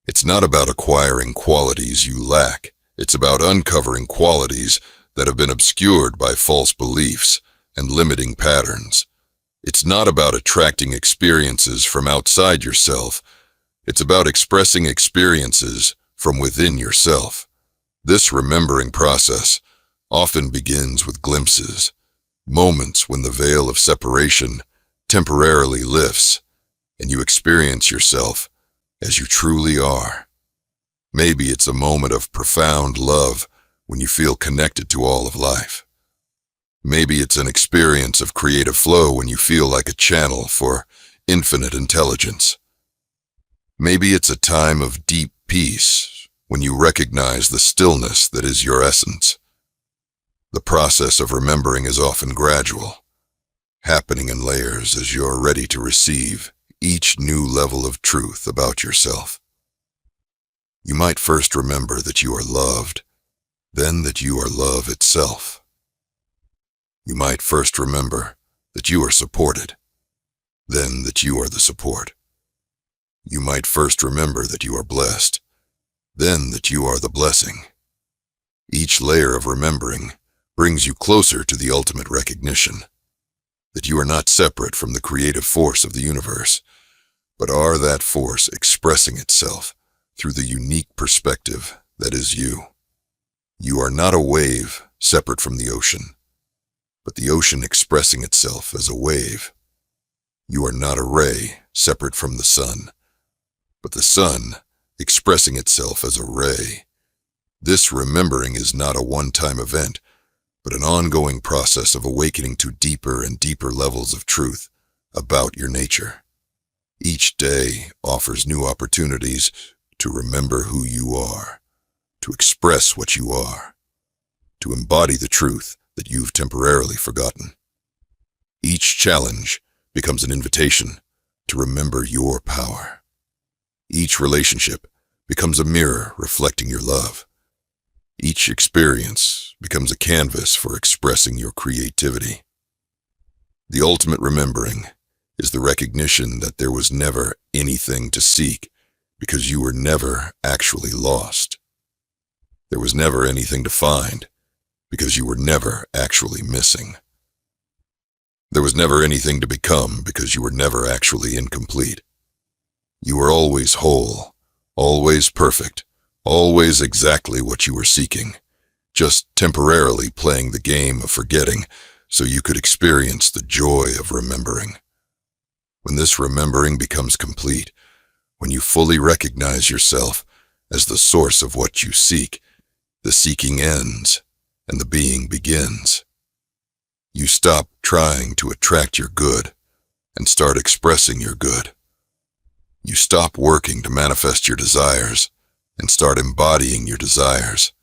It's not about acquiring qualities you lack. It's about uncovering qualities that have been obscured by false beliefs and limiting patterns. It's not about attracting experiences from outside yourself. It's about expressing experiences from within yourself. This remembering process often begins with glimpses, moments when the veil of separation temporarily lifts and you experience yourself as you truly are. Maybe it's a moment of profound love when you feel connected to all of life. Maybe it's an experience of creative flow when you feel like a channel for infinite intelligence. Maybe it's a time of deep peace when you recognize the stillness that is your essence. The process of remembering is often gradual, happening in layers as you're ready to receive each new level of truth about yourself. You might first remember that you are loved, then that you are love itself. You might first remember that you are supported, then that you are the support. You might first remember that you are blessed, then that you are the blessing. Each layer of remembering brings you closer to the ultimate recognition that you are not separate from the creative force of the universe, but are that force expressing itself through the unique perspective that is you. You are not a wave separate from the ocean, but the ocean expressing itself as a wave. You are not a ray separate from the sun, but the sun expressing itself as a ray. This remembering is not a one-time event, but an ongoing process of awakening to deeper and deeper levels of truth about your nature. Each day offers new opportunities to remember who you are, to express what you are, to embody the truth that you've temporarily forgotten. Each challenge becomes an invitation to remember your power. Each relationship becomes a mirror reflecting your love. Each experience becomes a canvas for expressing your creativity. The ultimate remembering is the recognition that there was never anything to seek because you were never actually lost. There was never anything to find because you were never actually missing. There was never anything to become because you were never actually incomplete. You were always whole, always perfect, always exactly what you were seeking, just temporarily playing the game of forgetting so you could experience the joy of remembering. When this remembering becomes complete, when you fully recognize yourself as the source of what you seek, the seeking ends and the being begins. You stop trying to attract your good and start expressing your good. You stop working to manifest your desires and start embodying your desires.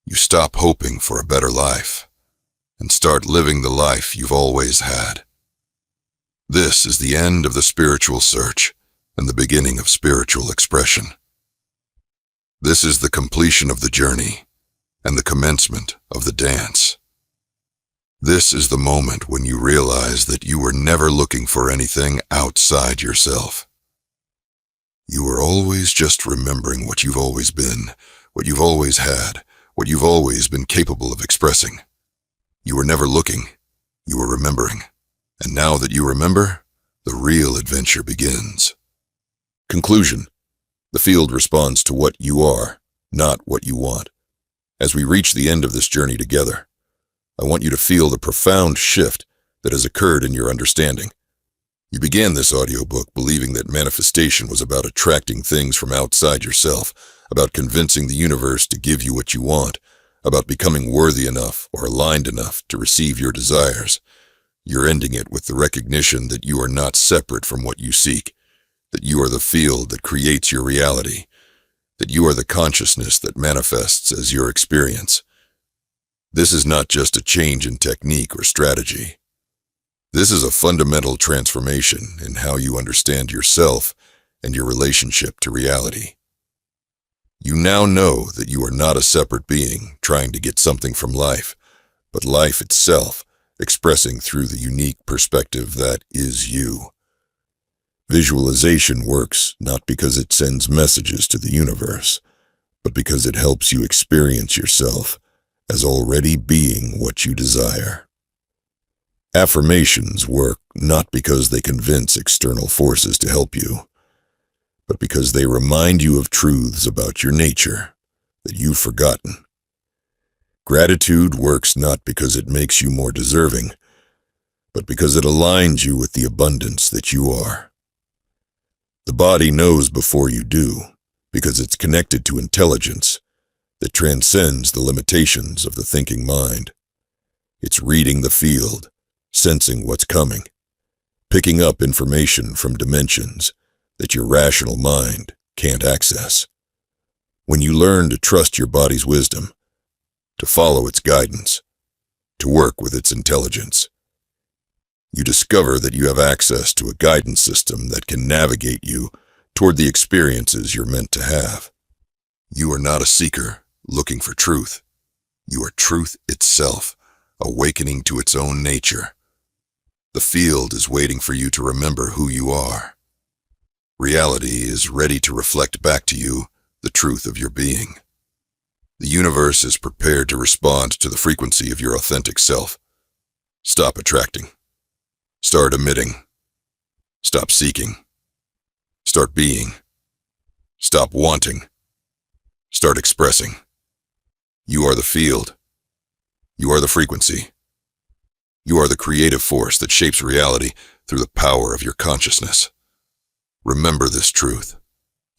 You stop hoping for a better life and start living the life you've always had. This is the end of the spiritual search and the beginning of spiritual expression. This is the completion of the journey and the commencement of the dance. This is the moment when you realize that you were never looking for anything outside yourself. You were always just remembering what you've always been, what you've always had, what you've always been capable of expressing. You were never looking, you were remembering. And now that you remember, the real adventure begins. Conclusion. The field responds to what you are, not what you want. As we reach the end of this journey together, I want you to feel the profound shift that has occurred in your understanding. You began this audiobook believing that manifestation was about attracting things from outside yourself, about convincing the universe to give you what you want, about becoming worthy enough or aligned enough to receive your desires. You're ending it with the recognition that you are not separate from what you seek, that you are the field that creates your reality, that you are the consciousness that manifests as your experience. This is not just a change in technique or strategy. This is a fundamental transformation in how you understand yourself and your relationship to reality. You now know that you are not a separate being trying to get something from life, but life itself expressing through the unique perspective that is you. Visualization works not because it sends messages to the universe, but because it helps you experience yourself as already being what you desire. Affirmations work not because they convince external forces to help you, but because they remind you of truths about your nature that you've forgotten. Gratitude works not because it makes you more deserving, but because it aligns you with the abundance that you are. The body knows before you do, because it's connected to intelligence that transcends the limitations of the thinking mind. It's reading the field, sensing what's coming, picking up information from dimensions that your rational mind can't access. When you learn to trust your body's wisdom, to follow its guidance, to work with its intelligence. You discover that you have access to a guidance system that can navigate you toward the experiences you're meant to have. You are not a seeker looking for truth. You are truth itself, awakening to its own nature. The field is waiting for you to remember who you are. Reality is ready to reflect back to you the truth of your being. The universe is prepared to respond to the frequency of your authentic self. Stop attracting. Start emitting. Stop seeking. Start being. Stop wanting. Start expressing. You are the field. You are the frequency. You are the creative force that shapes reality through the power of your consciousness. Remember this truth.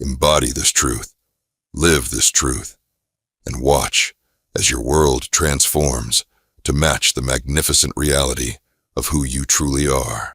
Embody this truth. Live this truth. And watch as your world transforms to match the magnificent reality of who you truly are.